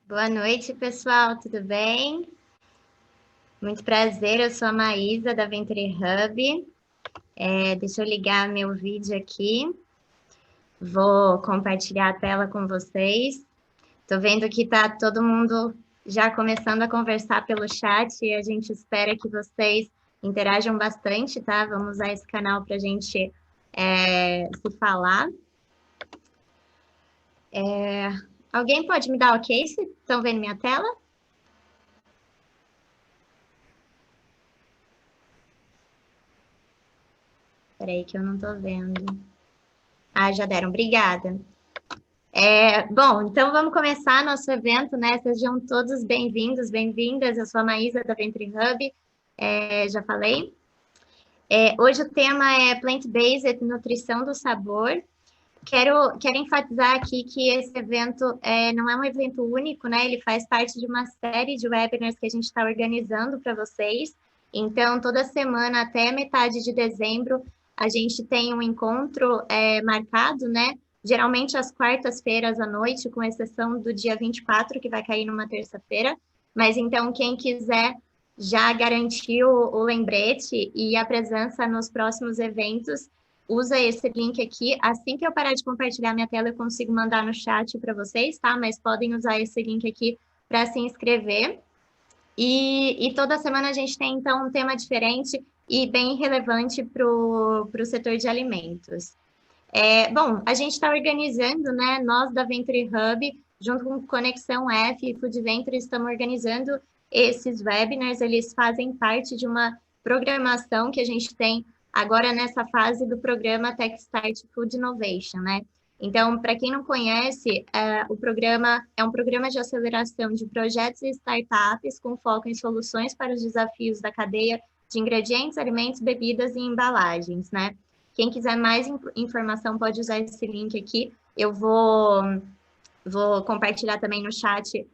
Boa noite, pessoal, tudo bem? Muito prazer, eu sou a Maísa, da Venture Hub. Deixa eu ligar meu vídeo aqui, vou compartilhar a tela com vocês. Estou vendo que está todo mundo já começando a conversar pelo chat e a gente espera que vocês interajam bastante, tá? Vamos usar esse canal para a gente se falar. Alguém pode me dar ok se estão vendo minha tela? Espera aí que eu não estou vendo. Ah, já deram, obrigada. Bom, então vamos começar nosso evento, né? Sejam todos bem-vindos, bem-vindas. Eu sou a Maísa, da Venture Hub, já falei. Hoje o tema é Plant-Based Nutrição do Sabor. Quero enfatizar aqui que esse evento não é um evento único, né? Ele faz parte de uma série de webinars que a gente está organizando para vocês. Então, toda semana, até metade de dezembro, a gente tem um encontro marcado, né? Geralmente às quartas-feiras à noite, com exceção do dia 24, que vai cair numa terça-feira. Mas então, quem quiser já garantir o lembrete e a presença nos próximos eventos, usa esse link aqui. Assim que eu parar de compartilhar minha tela, eu consigo mandar no chat para vocês, tá? Mas podem usar esse link aqui para se inscrever. E toda semana a gente tem, então, um tema diferente e bem relevante para o setor de alimentos. Bom, a gente está organizando, né? Nós da Venture Hub, junto com Conexão F e Food Venture, estamos organizando esses webinars. Eles fazem parte de uma programação que a gente tem agora nessa fase do programa Techstart Food Innovation, né? Então, para quem não conhece, o programa é um programa de aceleração de projetos e startups com foco em soluções para os desafios da cadeia de ingredientes, alimentos, bebidas e embalagens, né? Quem quiser mais informação pode usar esse link aqui. Eu vou compartilhar também no chat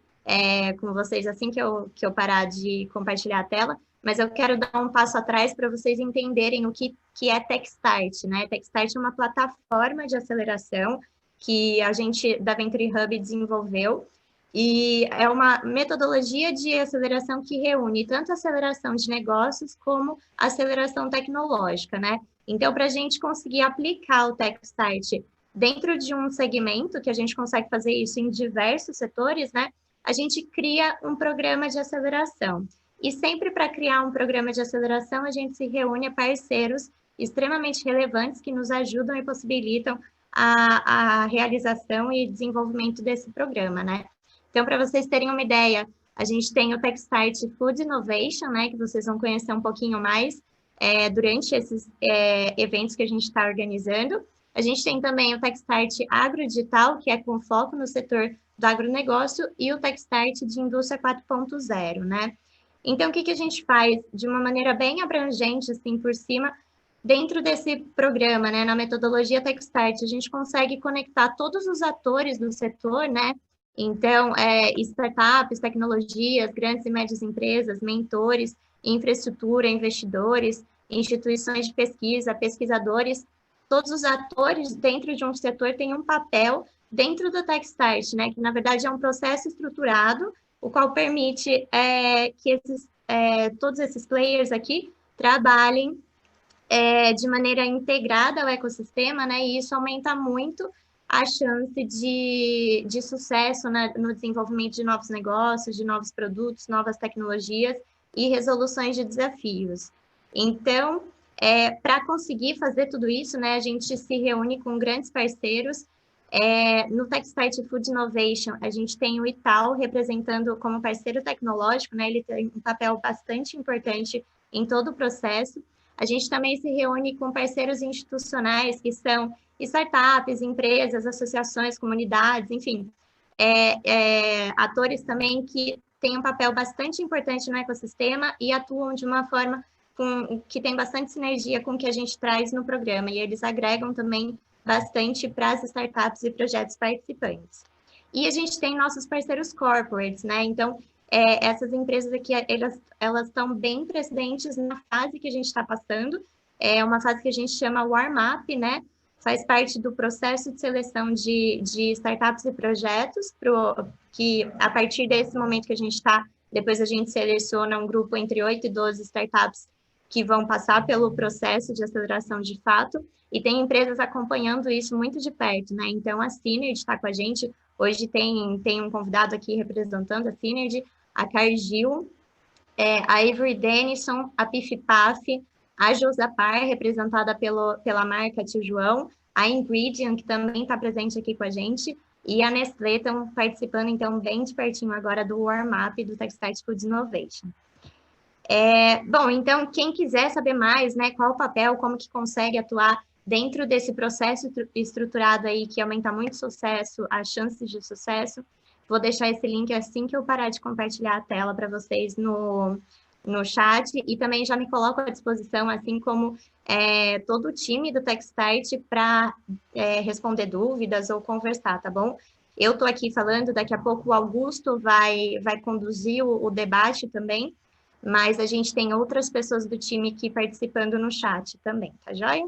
com vocês assim que eu parar de compartilhar a tela. Mas eu quero dar um passo atrás para vocês entenderem o que é Techstart, né? Techstart é uma plataforma de aceleração que a gente da Venture Hub desenvolveu e é uma metodologia de aceleração que reúne tanto aceleração de negócios como aceleração tecnológica, né? Então, para a gente conseguir aplicar o Techstart dentro de um segmento, que a gente consegue fazer isso em diversos setores, né? A gente cria um programa de aceleração. E sempre para criar um programa de aceleração, a gente se reúne a parceiros extremamente relevantes que nos ajudam e possibilitam a realização e desenvolvimento desse programa, né? Então, para vocês terem uma ideia, a gente tem o Techstart Food Innovation, né, que vocês vão conhecer um pouquinho mais durante esses eventos que a gente está organizando. A gente tem também o Techstart Agrodigital, que é com foco no setor do agronegócio, e o Techstart de Indústria 4.0, né? Então, o que a gente faz de uma maneira bem abrangente, assim, por cima, dentro desse programa, né, na metodologia Techstart, a gente consegue conectar todos os atores do setor, né? Então, startups, tecnologias, grandes e médias empresas, mentores, infraestrutura, investidores, instituições de pesquisa, pesquisadores, todos os atores dentro de um setor têm um papel dentro do Techstart, né? Que na verdade é um processo estruturado, o qual permite que todos esses players aqui trabalhem de maneira integrada ao ecossistema, né? E isso aumenta muito a chance de sucesso, né, no desenvolvimento de novos negócios, de novos produtos, novas tecnologias e resoluções de desafios. Então, para conseguir fazer tudo isso, né, a gente se reúne com grandes parceiros. No Techstart Food Innovation, a gente tem o Itaú representando como parceiro tecnológico, né, ele tem um papel bastante importante em todo o processo. A gente também se reúne com parceiros institucionais, que são startups, empresas, associações, comunidades, enfim, atores também que têm um papel bastante importante no ecossistema e atuam de uma forma que tem bastante sinergia com o que a gente traz no programa, e eles agregam também bastante para as startups e projetos participantes. E a gente tem nossos parceiros corporates, né? Então, essas empresas aqui, elas estão bem presentes na fase que a gente está passando, é uma fase que a gente chama warm-up, né? faz parte do processo de seleção de startups e projetos, que a partir desse momento que a gente está, depois a gente seleciona um grupo entre 8 e 12 startups que vão passar pelo processo de aceleração de fato, e tem empresas acompanhando isso muito de perto, né? Então, a Synergy está com a gente, hoje tem um convidado aqui representando a Synergy, a Cargill, a Avery Dennison, a PIF-PAF, a Josapar, representada pela marca Tio João, a Ingredient, que também está presente aqui com a gente, e a Nestlé estão participando, então, bem de pertinho agora do warm-up do Techstart Food Innovation. Bom, então, quem quiser saber mais, né, qual o papel, como que consegue atuar dentro desse processo estruturado aí, que aumenta muito o sucesso, as chances de sucesso, vou deixar esse link assim que eu parar de compartilhar a tela para vocês no chat, e também já me coloco à disposição, assim como todo o time do Techstart, para responder dúvidas ou conversar, tá bom? Eu estou aqui falando, daqui a pouco o Augusto vai conduzir o debate também, mas a gente tem outras pessoas do time aqui participando no chat também, tá joia?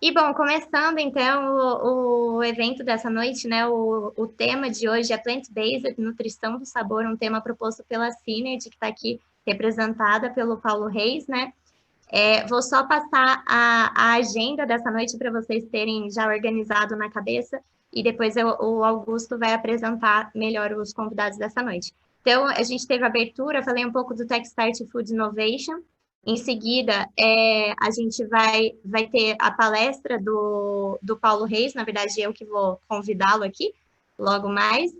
E, bom, começando, então, o evento dessa noite, né, o tema de hoje é Plant-Based, Nutrição do Sabor, um tema proposto pela Synergy, que está aqui representada pelo Paulo Reis, né? Vou só passar a agenda dessa noite para vocês terem já organizado na cabeça, e depois o Augusto vai apresentar melhor os convidados dessa noite. Então, a gente teve a abertura, falei um pouco do Techstart Food Innovation. Em seguida, a gente vai ter a palestra do Paulo Reis, na verdade, eu que vou convidá-lo aqui, logo mais.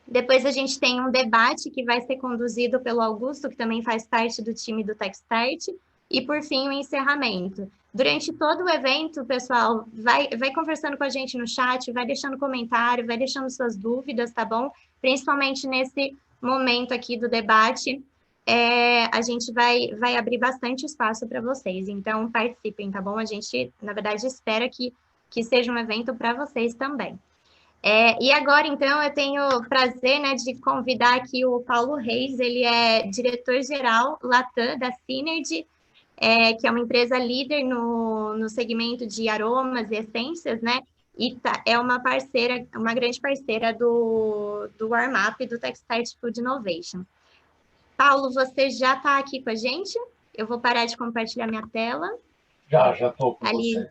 Depois a gente tem um debate que vai ser conduzido pelo Augusto, que também faz parte do time do Techstart, e, por fim, o encerramento. Durante todo o evento, pessoal, vai conversando com a gente no chat, vai deixando comentário, vai deixando suas dúvidas, tá bom? Principalmente nesse momento aqui do debate, a gente vai abrir bastante espaço para vocês, então participem, tá bom? A gente, na verdade, espera que seja um evento para vocês também. E agora, então, eu tenho o prazer, né, de convidar aqui o Paulo Reis, ele é diretor-geral Latam da Synergy, que é uma empresa líder no segmento de aromas e essências, né? E é uma parceira, uma grande parceira do warm-up do Techstart Food Innovation. Paulo, você já está aqui com a gente? Eu vou parar de compartilhar minha tela. Já estou com vocês.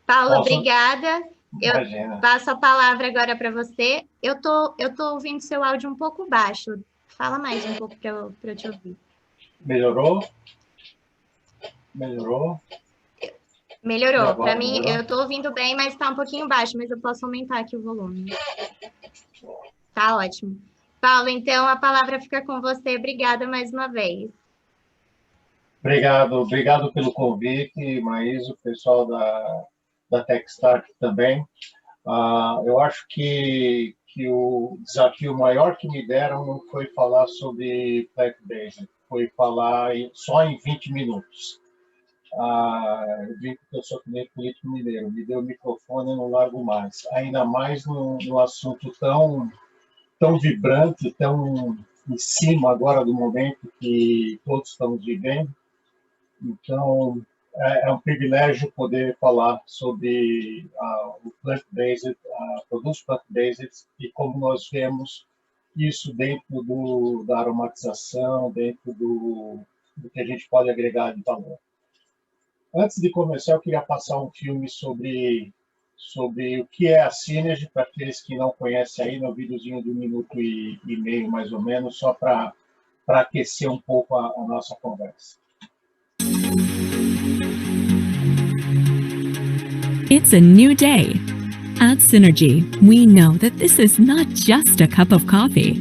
Paulo, obrigada. Imagina. Eu passo a palavra agora para você. Eu tô ouvindo seu áudio um pouco baixo. Fala mais um pouco para eu te ouvir. Melhorou? Melhorou? Melhorou. Para mim, eu estou ouvindo bem, mas está um pouquinho baixo, mas eu posso aumentar aqui o volume. Tá ótimo. Paulo, então a palavra fica com você. Obrigada mais uma vez. Obrigado pelo convite, Maís, o pessoal da Techstart também. Eu acho que o desafio maior que me deram não foi falar sobre plant-based, foi falar só em 20 minutos. Eu digo que eu sou que nem político mineiro, me deu o microfone e não largo mais. Ainda mais num assunto tão vibrante, tão em cima agora do momento que todos estamos vivendo. Então, é um privilégio poder falar sobre o plant-based, produtos plant-based e como nós vemos isso dentro da aromatização, dentro do que a gente pode agregar de valor. Antes de começar, eu queria passar um filme sobre o que é a Synergy, para aqueles que não conhecem aí, no videozinho de 1 minuto e meio, mais ou menos, só para aquecer um pouco a nossa conversa. It's a new day. At Synergy, we know that this is not just a cup of coffee.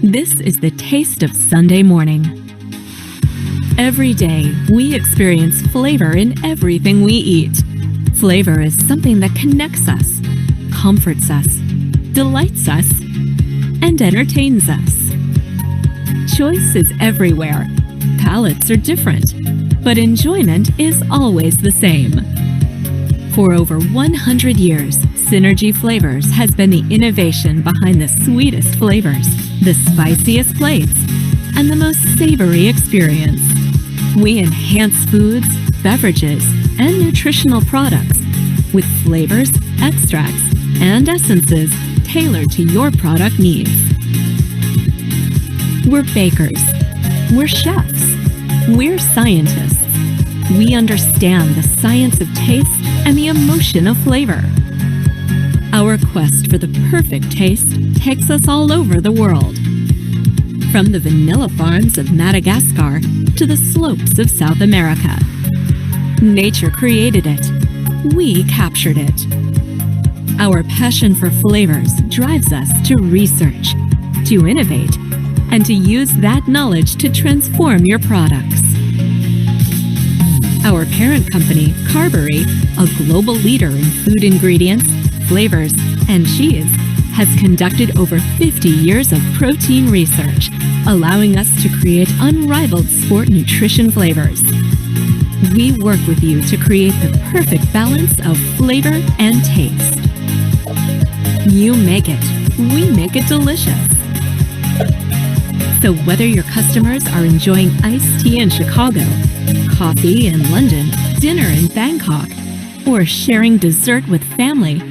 This is the taste of Sunday morning. Every day, we experience flavor in everything we eat. Flavor is something that connects us, comforts us, delights us, and entertains us. Choice is everywhere. Palates are different, but enjoyment is always the same. For over 100 years, Synergy Flavors has been the innovation behind the sweetest flavors, the spiciest plates, and the most savory experience. We enhance foods, beverages, and nutritional products with flavors, extracts, and essences tailored to your product needs. We're bakers. We're chefs. We're scientists. We understand the science of taste and the emotion of flavor. Our quest for the perfect taste takes us all over the world. From the vanilla farms of Madagascar to the slopes of South America. Nature created it. We captured it. Our passion for flavors drives us to research, to innovate, and to use that knowledge to transform your products. Our parent company, Carberry, a global leader in food ingredients, flavors, and cheese, has conducted over 50 years of protein research, allowing us to create unrivaled sport nutrition flavors. We work with you to create the perfect balance of flavor and taste. You make it. We make it delicious. So whether your customers are enjoying iced tea in Chicago, coffee in London, dinner in Bangkok, or sharing dessert with family,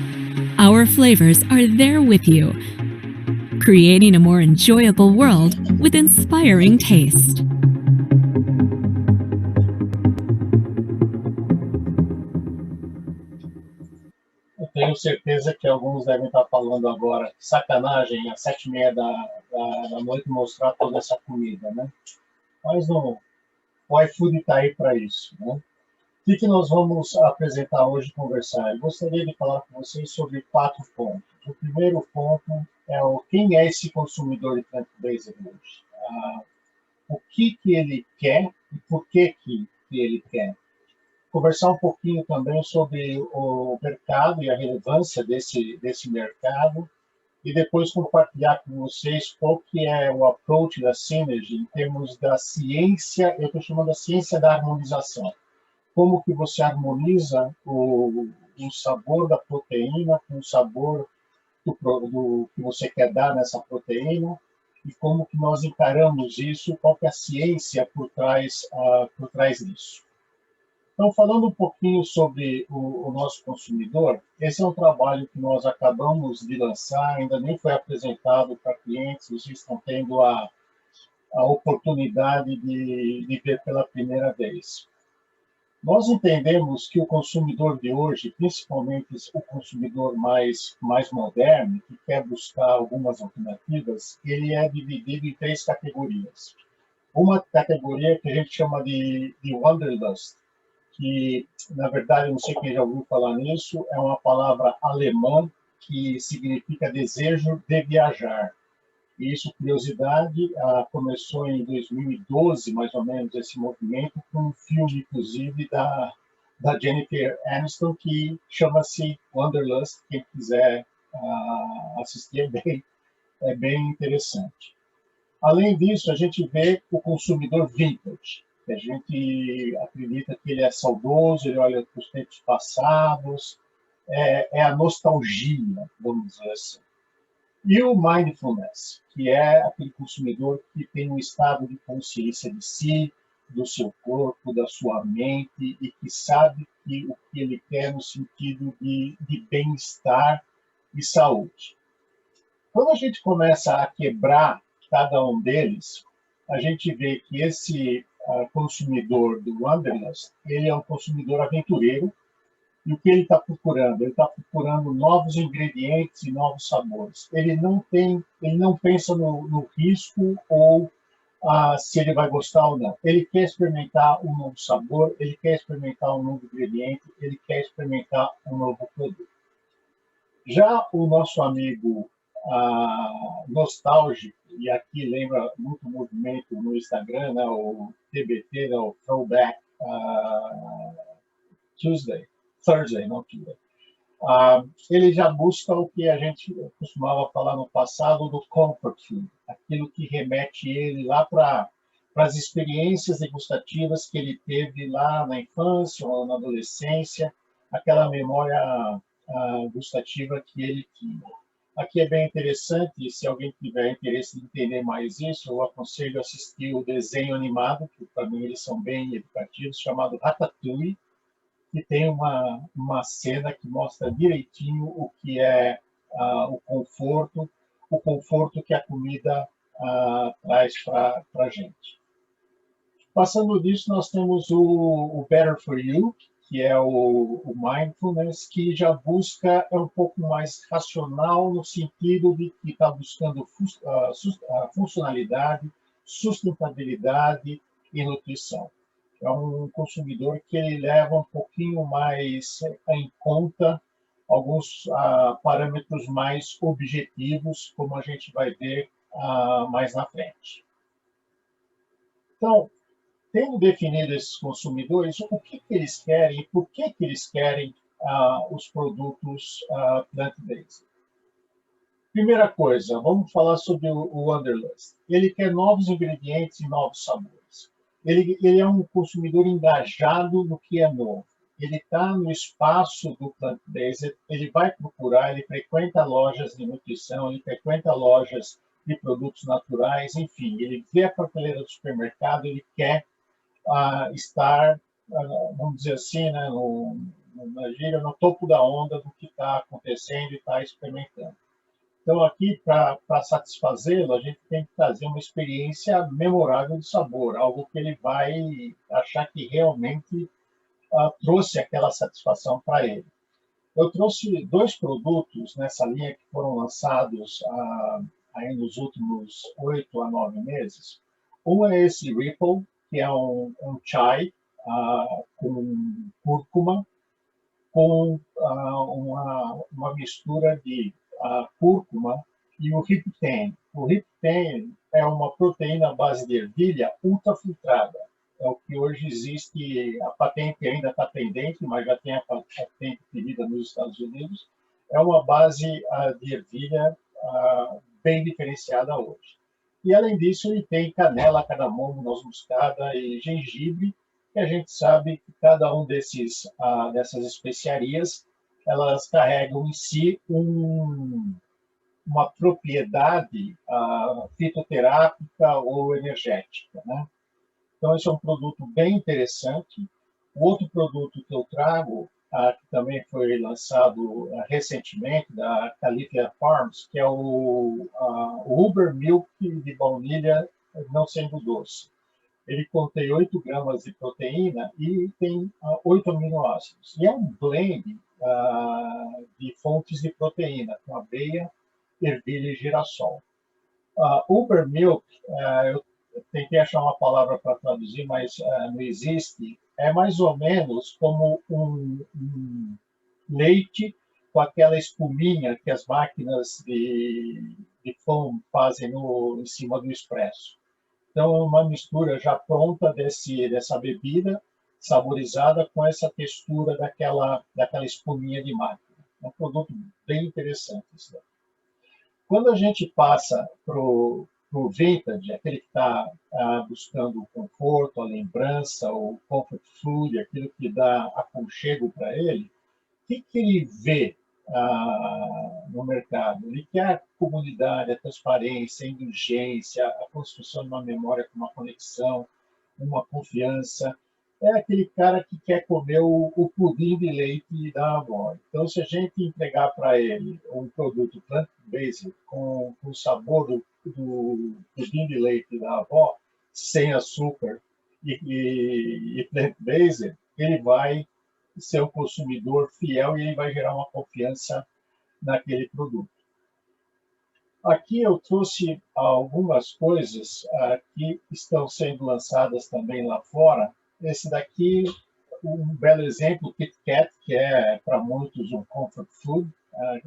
our flavors are there with you, creating a more enjoyable world with inspiring taste. Eu tenho certeza que alguns devem estar falando agora, sacanagem, às 7h30 da noite mostrar toda essa comida, né? Mas não, o iFood está aí para isso, né? O que nós vamos apresentar hoje e conversar? Eu gostaria de falar com vocês sobre 4 pontos. O primeiro ponto é quem é esse consumidor de plant-based hoje? O que ele quer e por que ele quer? Conversar um pouquinho também sobre o mercado e a relevância desse mercado e depois compartilhar com vocês qual que é o approach da Synergy em termos da ciência, eu estou chamando a ciência da harmonização. Como que você harmoniza o sabor da proteína com o sabor do que você quer dar nessa proteína e como que nós encaramos isso, qual que é a ciência por trás disso. Então, falando um pouquinho sobre o nosso consumidor, esse é um trabalho que nós acabamos de lançar, ainda nem foi apresentado para clientes, vocês estão tendo a oportunidade de ver pela primeira vez. Nós entendemos que o consumidor de hoje, principalmente o consumidor mais moderno, que quer buscar algumas alternativas, ele é dividido em 3 categorias. Uma categoria que a gente chama de Wanderlust, que, na verdade, não sei quem já ouviu falar nisso, é uma palavra alemã que significa desejo de viajar. E isso, curiosidade, começou em 2012, mais ou menos, esse movimento, com um filme, inclusive, da Jennifer Aniston, que chama-se Wanderlust. Quem quiser assistir, é bem interessante. Além disso, a gente vê o consumidor vintage, que a gente acredita que ele é saudoso, ele olha para os tempos passados, é a nostalgia, vamos dizer assim. E o mindfulness, que é aquele consumidor que tem um estado de consciência de si, do seu corpo, da sua mente, e que sabe o que ele quer no sentido de bem-estar e saúde. Quando a gente começa a quebrar cada um deles, a gente vê que esse consumidor do Wanderlust, ele é um consumidor aventureiro. E o que ele está procurando? Ele está procurando novos ingredientes e novos sabores. Ele não pensa no risco ou se ele vai gostar ou não. Ele quer experimentar um novo sabor, ele quer experimentar um novo ingrediente, ele quer experimentar um novo produto. Já o nosso amigo nostálgico, e aqui lembra muito o movimento no Instagram, né, o TBT, né, o Throwback Thursday, não Tuesday. Ele já busca o que a gente costumava falar no passado do comfort food, aquilo que remete ele lá para as experiências degustativas que ele teve lá na infância ou na adolescência, aquela memória gustativa que ele tinha. Aqui é bem interessante, se alguém tiver interesse em entender mais isso, eu aconselho assistir o desenho animado, que para mim eles são bem educativos, chamado Ratatouille. que tem uma cena que mostra direitinho o que é o conforto que a comida traz para a gente. Passando disso, nós temos o Better for You, que é o Mindfulness, que já busca, é um pouco mais racional, no sentido de que está buscando funcionalidade, sustentabilidade e nutrição. É um consumidor que ele leva um pouquinho mais em conta alguns parâmetros mais objetivos, como a gente vai ver mais na frente. Então, tendo definido esses consumidores, o que eles querem e por que eles querem os produtos plant-based. Primeira coisa, vamos falar sobre o Wanderlust. Ele quer novos ingredientes e novos sabores. Ele é um consumidor engajado no que é novo. Ele está no espaço do plant-based, ele vai procurar, ele frequenta lojas de nutrição, ele frequenta lojas de produtos naturais, enfim, ele vê a prateleira do supermercado, ele quer estar, vamos dizer assim, né, no topo da onda do que está acontecendo e está experimentando. Então, aqui, para satisfazê-lo, a gente tem que trazer uma experiência memorável de sabor, algo que ele vai achar que realmente trouxe aquela satisfação para ele. Eu trouxe 2 produtos nessa linha que foram lançados aí nos últimos 8 a 9 meses. Um é esse Ripple, que é um chai com cúrcuma, com uma mistura de cúrcuma e o Riptane. O Riptane é uma proteína à base de ervilha ultrafiltrada. É o que hoje existe, a patente ainda está pendente, mas já tem a patente pedida nos Estados Unidos. É uma base de ervilha bem diferenciada hoje. E, além disso, ele tem canela, cardamomo, noz moscada e gengibre, que a gente sabe que cada um dessas especiarias, elas carregam em si uma propriedade fitoterápica ou energética, né? Então, esse é um produto bem interessante. O outro produto que eu trago, que também foi lançado recentemente, da Califia Farms, que é o Uber Milk de baunilha não sendo doce. Ele contém 8 gramas de proteína e tem 8 aminoácidos. E é um blend de fontes de proteína, com aveia, ervilha e girassol. Uber Milk, eu tentei achar uma palavra para traduzir, mas não existe. É mais ou menos como um leite com aquela espuminha que as máquinas de pão fazem em cima do expresso. Então, é uma mistura já pronta dessa bebida, saborizada com essa textura daquela espuminha de máquina. É um produto bem interessante. Isso. Quando a gente passa para o vintage, aquele que está buscando o conforto, a lembrança, o comfort food, aquilo que dá aconchego para ele, o que ele vê no mercado? Ele quer a comunidade, a transparência, a indulgência, a construção de uma memória com uma conexão, uma confiança. É aquele cara que quer comer o pudim de leite da avó. Então, se a gente entregar para ele um produto plant-based com o sabor do pudim de leite da avó, sem açúcar e plant-based, ele vai ser um consumidor fiel e ele vai gerar uma confiança naquele produto. Aqui eu trouxe algumas coisas que estão sendo lançadas também lá fora. Esse daqui, um belo exemplo, o Kit Kat, que é para muitos um comfort food.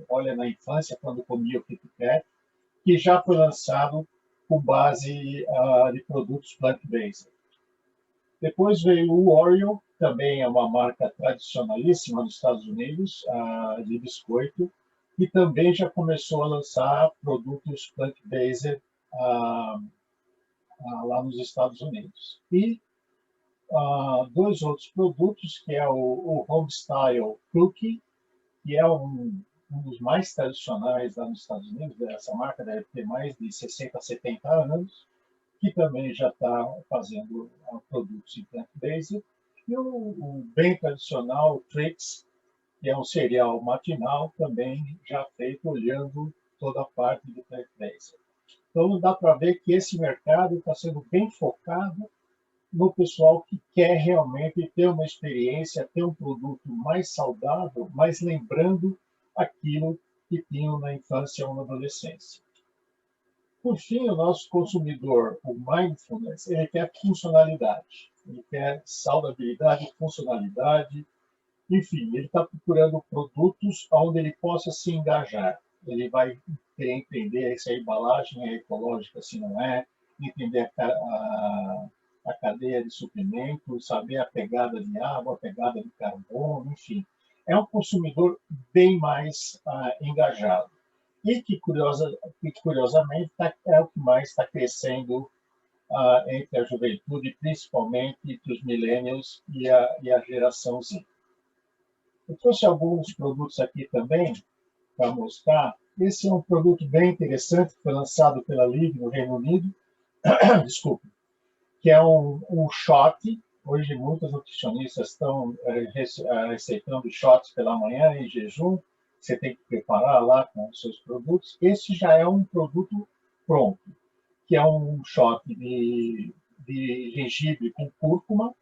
Olha, na infância, quando comia o Kit Kat, que já foi lançado com base de produtos plant-based. Depois veio o Oreo, também é uma marca tradicionalíssima nos Estados Unidos, de biscoito, e também já começou a lançar produtos plant-based lá nos Estados Unidos. E 2 outros produtos, que é o Homestyle Cookie, que é um dos mais tradicionais lá nos Estados Unidos. Essa marca deve ter mais de 60 a 70 anos, que também já está fazendo produtos em plant-based. E o bem tradicional, o Trix, que é um cereal matinal, também já feito olhando toda a parte de plant-based. Então, dá para ver que esse mercado está sendo bem focado no pessoal que quer realmente ter uma experiência, ter um produto mais saudável, mas lembrando aquilo que tinham na infância ou na adolescência. Por fim, o nosso consumidor, o mindfulness, ele quer funcionalidade, ele quer saudabilidade e funcionalidade. Enfim, ele está procurando produtos onde ele possa se engajar. Ele vai querer entender se a embalagem é ecológica, se não é, entender a cadeia de suprimento, saber a pegada de água, a pegada de carbono, enfim. É um consumidor bem mais engajado. E que, curiosamente, é o que mais está crescendo entre a juventude, principalmente entre os millennials e a geração Z. Eu trouxe alguns produtos aqui também para mostrar. Esse é um produto bem interessante, que foi lançado pela Live no Reino Unido, desculpe, que é um shot. Hoje, muitos nutricionistas estão receitando shots pela manhã em jejum. Você tem que preparar lá com os seus produtos. Esse já é um produto pronto, que é um shot de gengibre com cúrcuma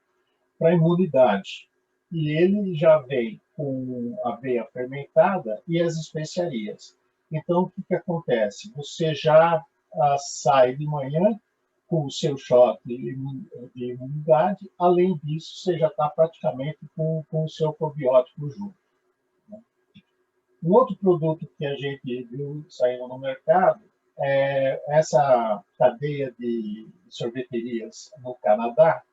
para imunidade. E ele já vem com aveia fermentada e as especiarias. Então, o que acontece? Você já sai de manhã com o seu shot de imunidade, além disso, você já está praticamente com o seu probiótico junto. Um outro produto que a gente viu saindo no mercado é essa cadeia de sorveterias no Canadá,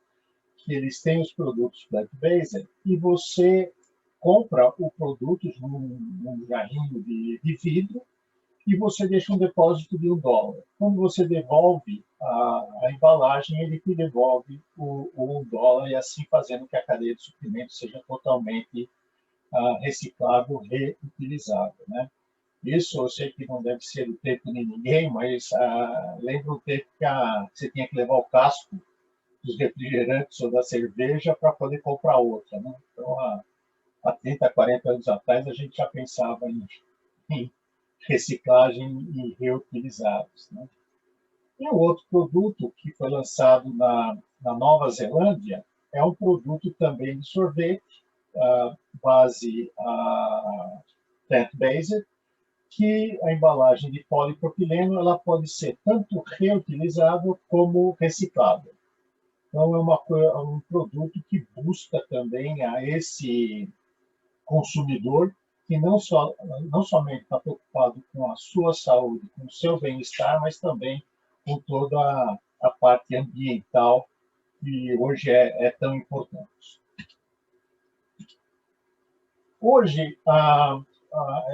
que eles têm os produtos plant-based e você compra o produto num jarrinho de vidro e você deixa um depósito de $1. Quando você devolve a embalagem, ele te devolve o $1 e assim fazendo que a cadeia de suprimento seja totalmente reciclável, reutilizável, né? Isso eu sei que não deve ser o tempo de ninguém, mas lembra o tempo que você tinha que levar o casco dos refrigerantes ou da cerveja para poder comprar outra, né? Então, há 30, 40 anos atrás, a gente já pensava em reciclagem e reutilizados, né? E o outro produto que foi lançado na Nova Zelândia é um produto também de sorvete, base plant-based, que a embalagem de polipropileno ela pode ser tanto reutilizável como reciclável. Então, é um produto que busca também a esse consumidor que não somente está preocupado com a sua saúde, com o seu bem-estar, mas também com toda a parte ambiental que hoje é tão importante. Hoje,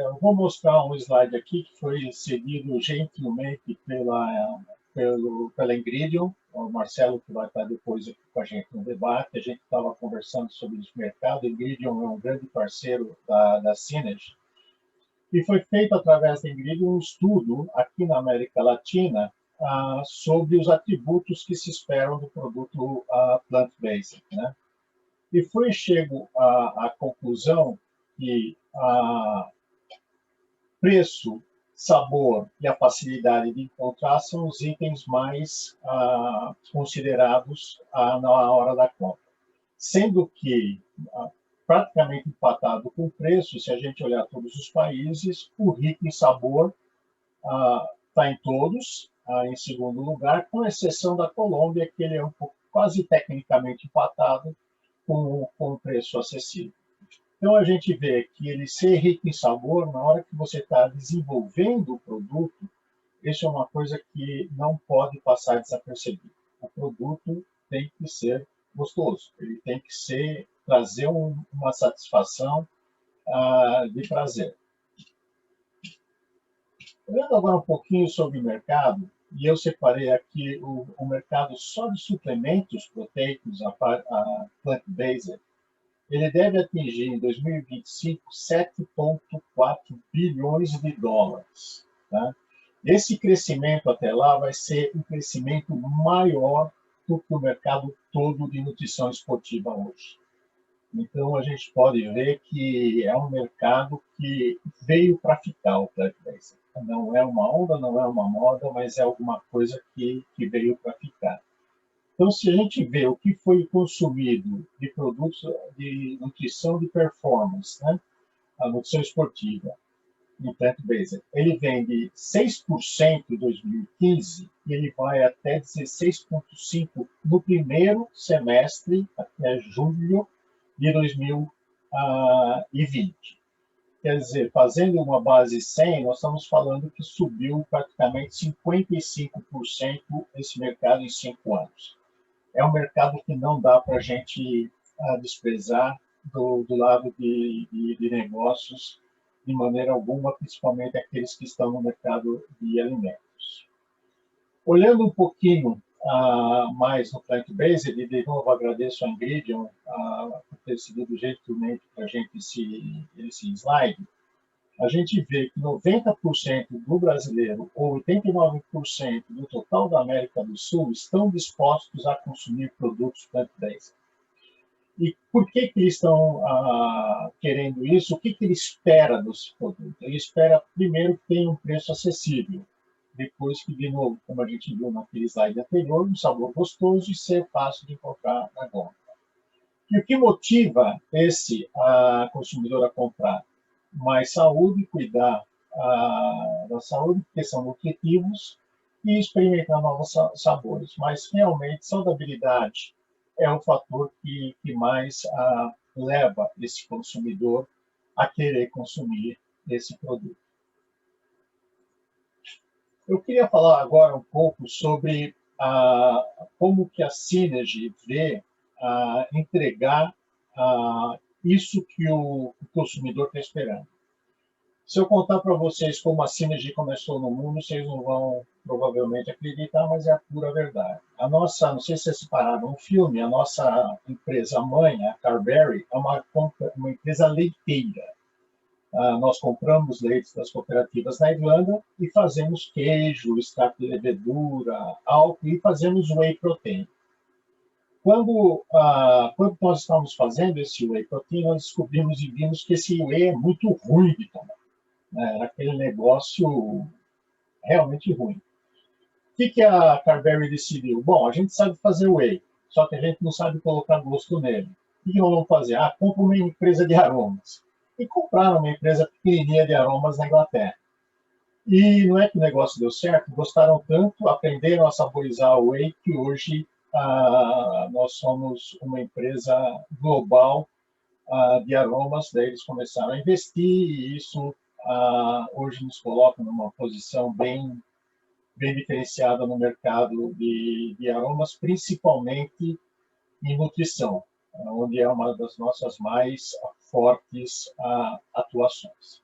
eu vou mostrar um slide aqui que foi seguido gentilmente pela Ingridium, o Marcelo, que vai estar depois aqui com a gente no debate. A gente estava conversando sobre esse mercado. A Ingridium é um grande parceiro da Synergy. E foi feito através da Ingridium um estudo aqui na América Latina sobre os atributos que se esperam do produto plant-based, né? E chego à conclusão que preço, sabor e a facilidade de encontrar são os itens mais considerados na hora da compra. Sendo que, praticamente empatado com o preço, se a gente olhar todos os países, o rico em sabor está em todos, em segundo lugar, com exceção da Colômbia, que ele é quase tecnicamente empatado com um preço acessível. Então, a gente vê que ele ser rico em sabor, na hora que você está desenvolvendo o produto, isso é uma coisa que não pode passar desapercebido. O produto tem que ser gostoso, ele tem que trazer uma satisfação de prazer. Olhando agora um pouquinho sobre o mercado, e eu separei aqui o mercado só de suplementos proteicos, a plant-based, ele deve atingir em 2025 $7,4 bilhões. Tá? Esse crescimento até lá vai ser um crescimento maior do que o mercado todo de nutrição esportiva hoje. Então, a gente pode ver que é um mercado que veio para ficar, o plant-based. Não é uma onda, não é uma moda, mas é alguma coisa que veio para ficar. Então, se a gente vê o que foi consumido de produtos de nutrição de performance, né? A nutrição esportiva, no plant-based, ele vem de 6% em 2015 e ele vai até 16,5% no primeiro semestre, até julho de 2020. Quer dizer, fazendo uma base 100, nós estamos falando que subiu praticamente 55% esse mercado em 5 anos. É um mercado que não dá para a gente desprezar do lado de negócios de maneira alguma, principalmente aqueles que estão no mercado de alimentos. Olhando um pouquinho mais no plant-based, e de novo agradeço a Ingridion por ter cedido gentilmente para a gente esse slide, a gente vê que 90% do brasileiro, ou 89% do total da América do Sul, estão dispostos a consumir produtos plant-based. E por que eles estão querendo isso? O que ele espera dos produtos? Ele espera, primeiro, que tenha um preço acessível. Depois que, de novo, como a gente viu naquele slide anterior, um sabor gostoso e ser fácil de encontrar na gôndola. E o que motiva esse consumidor a comprar? Mais saúde, cuidar da saúde, porque são nutritivos, e experimentar novos sabores. Mas, realmente, saudabilidade é o fator que mais leva esse consumidor a querer consumir esse produto. Eu queria falar agora um pouco sobre como que a Synergy vê entregar isso que o consumidor está esperando. Se eu contar para vocês como a Synergy começou no mundo, vocês não vão provavelmente acreditar, mas é a pura verdade. A nossa, não sei se vocês separaram um filme, a nossa empresa mãe, a Carberry, é uma empresa leiteira. Nós compramos leites das cooperativas na Irlanda e fazemos queijo, extrato de levedura, álcool e fazemos whey protein. Quando nós estávamos fazendo esse whey protein, nós descobrimos e vimos que esse whey é muito ruim de tomar. Era aquele negócio realmente ruim. O que a Carberry decidiu? Bom, a gente sabe fazer whey, só que a gente não sabe colocar gosto nele. O que nós vamos fazer? Compra uma empresa de aromas. E compraram uma empresa pequenininha de aromas na Inglaterra. E não é que o negócio deu certo, gostaram tanto, aprenderam a saborizar o whey, que hoje nós somos uma empresa global de aromas. Daí eles começaram a investir e isso hoje nos coloca numa posição bem diferenciada no mercado de aromas, principalmente em nutrição, onde é uma das nossas mais fortes atuações.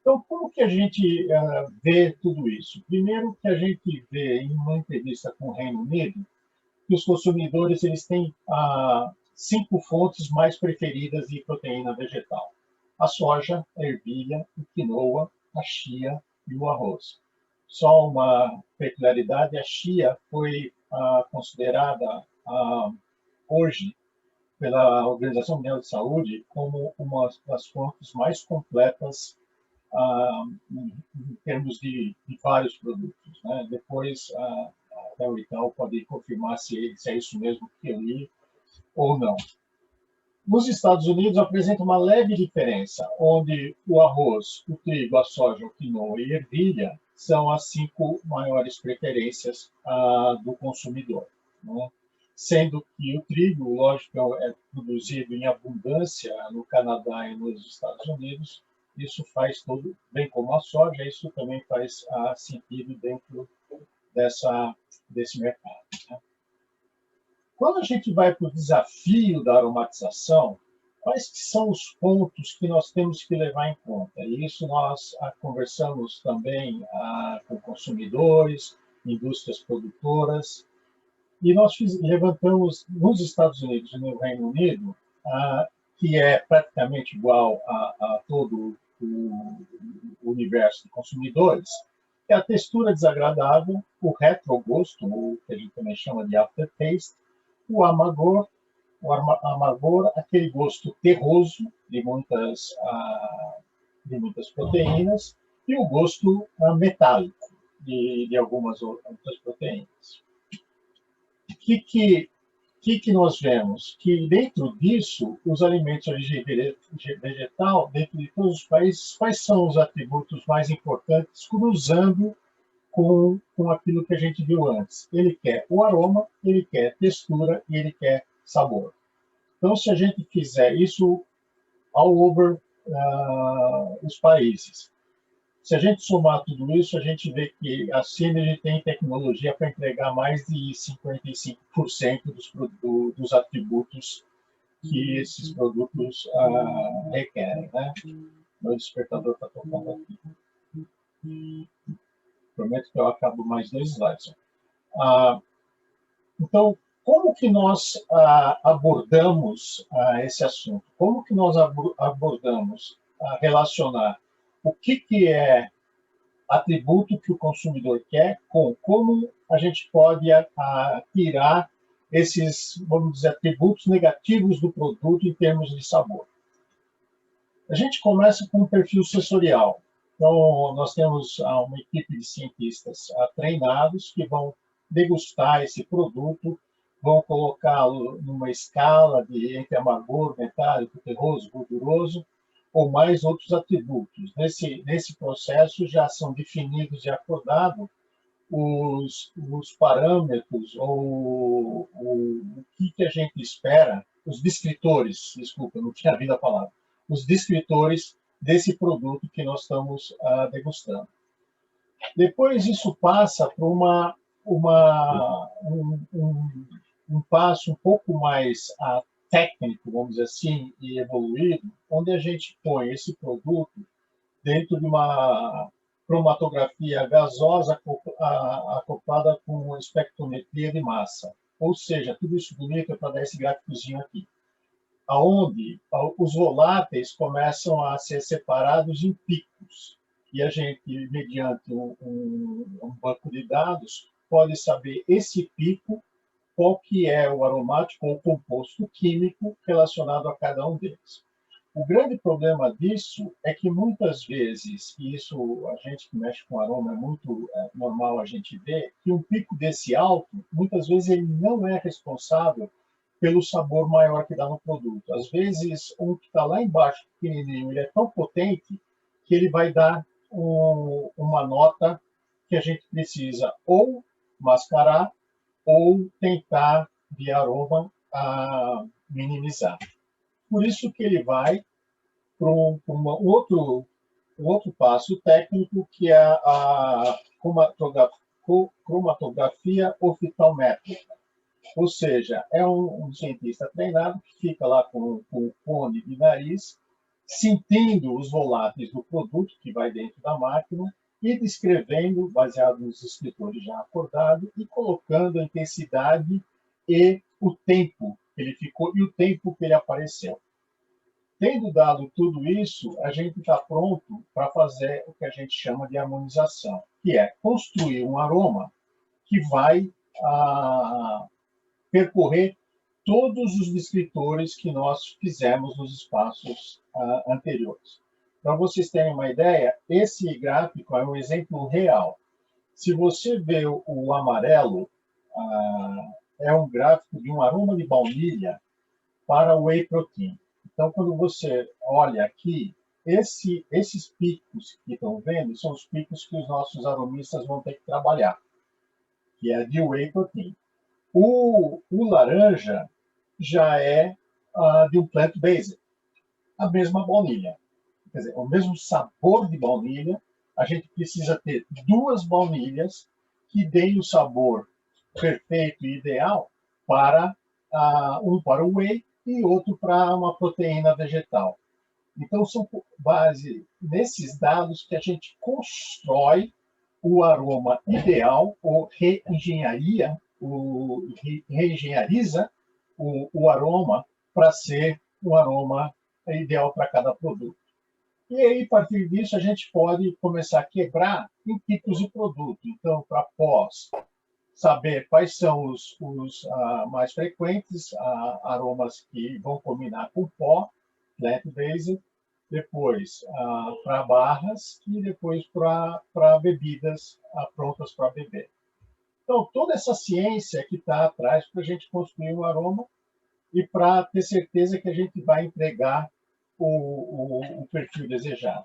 Então, como que a gente vê tudo isso? Primeiro que a gente vê em uma entrevista com o Reino Unido, que os consumidores eles têm 5 fontes mais preferidas de proteína vegetal: a soja, a ervilha, o quinoa, a chia e o arroz. Só uma peculiaridade: a chia foi considerada hoje pela Organização Mundial de Saúde como uma das fontes mais completas em termos de vários produtos, né? Depois até o Itaú pode confirmar se é isso mesmo que eu li ou não. Nos Estados Unidos apresenta uma leve diferença, onde o arroz, o trigo, a soja, o quinoa e a ervilha são as 5 maiores preferências do consumidor, né? Sendo que o trigo, lógico, é produzido em abundância no Canadá e nos Estados Unidos. Isso faz todo, bem como a soja, isso também faz sentido dentro desse mercado, né? Quando a gente vai para o desafio da aromatização, quais que são os pontos que nós temos que levar em conta? E isso nós conversamos também com consumidores, indústrias produtoras, e nós levantamos nos Estados Unidos e no Reino Unido, que é praticamente igual a todo o universo de consumidores, é a textura desagradável, o retrogosto, ou que a gente também chama de aftertaste, o amargor, O amargor, aquele gosto terroso de muitas proteínas, e o gosto metálico de algumas outras proteínas. O que nós vemos? Que dentro disso, os alimentos de origem vegetal, dentro de todos os países, quais são os atributos mais importantes, cruzando com aquilo que a gente viu antes? Ele quer o aroma, ele quer textura e ele quer sabor. Então, se a gente fizer isso all over os países, se a gente somar tudo isso, a gente vê que a Synergy tem tecnologia para entregar mais de 55% dos atributos que esses produtos requerem, né? Meu despertador está tocando aqui. Prometo que eu acabo mais 2 slides. Então, como que nós abordamos esse assunto? Como que nós abordamos relacionar o que é atributo que o consumidor quer com como a gente pode tirar esses, vamos dizer, atributos negativos do produto em termos de sabor? A gente começa com o perfil sensorial. Então, nós temos uma equipe de cientistas treinados que vão degustar esse produto, vão colocá-lo numa escala entre amargor, metálico, terroso, gorduroso, ou mais outros atributos. Nesse processo já são definidos e acordados os parâmetros, ou o que a gente espera, os descritores, desculpa, não tinha vindo a palavra, os descritores desse produto que nós estamos degustando. Depois isso passa para um passo um pouco mais técnico, vamos dizer assim, e evoluído, onde a gente põe esse produto dentro de uma cromatografia gasosa acoplada com espectrometria de massa. Ou seja, tudo isso bonito é para dar esse gráficozinho aqui, aonde os voláteis começam a ser separados em picos. E a gente, mediante um banco de dados, pode saber esse pico, qual que é o aromático ou composto químico relacionado a cada um deles. O grande problema disso é que muitas vezes, e isso a gente que mexe com aroma é muito normal a gente ver, que um pico desse alto, muitas vezes ele não é responsável pelo sabor maior que dá no produto. Às vezes, um que está lá embaixo, pequenininho, ele é tão potente que ele vai dar uma nota que a gente precisa ou mascarar ou tentar, via aroma, minimizar. Por isso que ele vai para um outro passo técnico, que é a cromatografia oftalmétrica. Ou seja, é um cientista treinado que fica lá com o cone de nariz, sentindo os voláteis do produto que vai dentro da máquina e descrevendo, baseado nos escritores já acordados, e colocando a intensidade e o tempo que ele ficou e o tempo que ele apareceu. Tendo dado tudo isso, a gente está pronto para fazer o que a gente chama de harmonização, que é construir um aroma que vai percorrer todos os descritores que nós fizemos nos espaços anteriores. Para vocês terem uma ideia, esse gráfico é um exemplo real. Se você vê o amarelo, é um gráfico de um aroma de baunilha para whey protein. Então, quando você olha aqui, esses picos que estão vendo são os picos que os nossos aromistas vão ter que trabalhar, que é de whey protein. O laranja já é de um plant-based, a mesma baunilha. Quer dizer, o mesmo sabor de baunilha, a gente precisa ter 2 baunilhas que deem o sabor perfeito e ideal para um para o whey e outro para uma proteína vegetal. Então, são com base nesses dados que a gente constrói o aroma ideal, ou reengenhariza o aroma para ser um aroma ideal para cada produto. E aí, a partir disso, a gente pode começar a quebrar em tipos de produto. Então, para pós, saber quais são os mais frequentes, aromas que vão combinar com pó, plant-based, depois para barras e depois para bebidas prontas para beber. Então, toda essa ciência que está atrás para a gente construir um aroma e para ter certeza que a gente vai entregar o perfil desejado.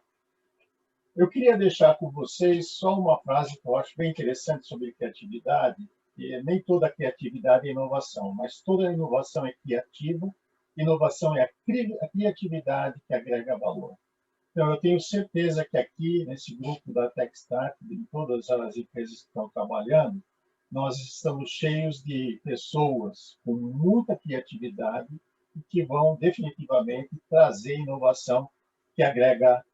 Eu queria deixar com vocês só uma frase que eu acho bem interessante sobre criatividade, que nem toda criatividade é inovação, mas toda inovação é criativa, inovação é a criatividade que agrega valor. Então, eu tenho certeza que aqui, nesse grupo da Techstart, em todas as empresas que estão trabalhando, nós estamos cheios de pessoas com muita criatividade e que vão definitivamente trazer inovação que agrega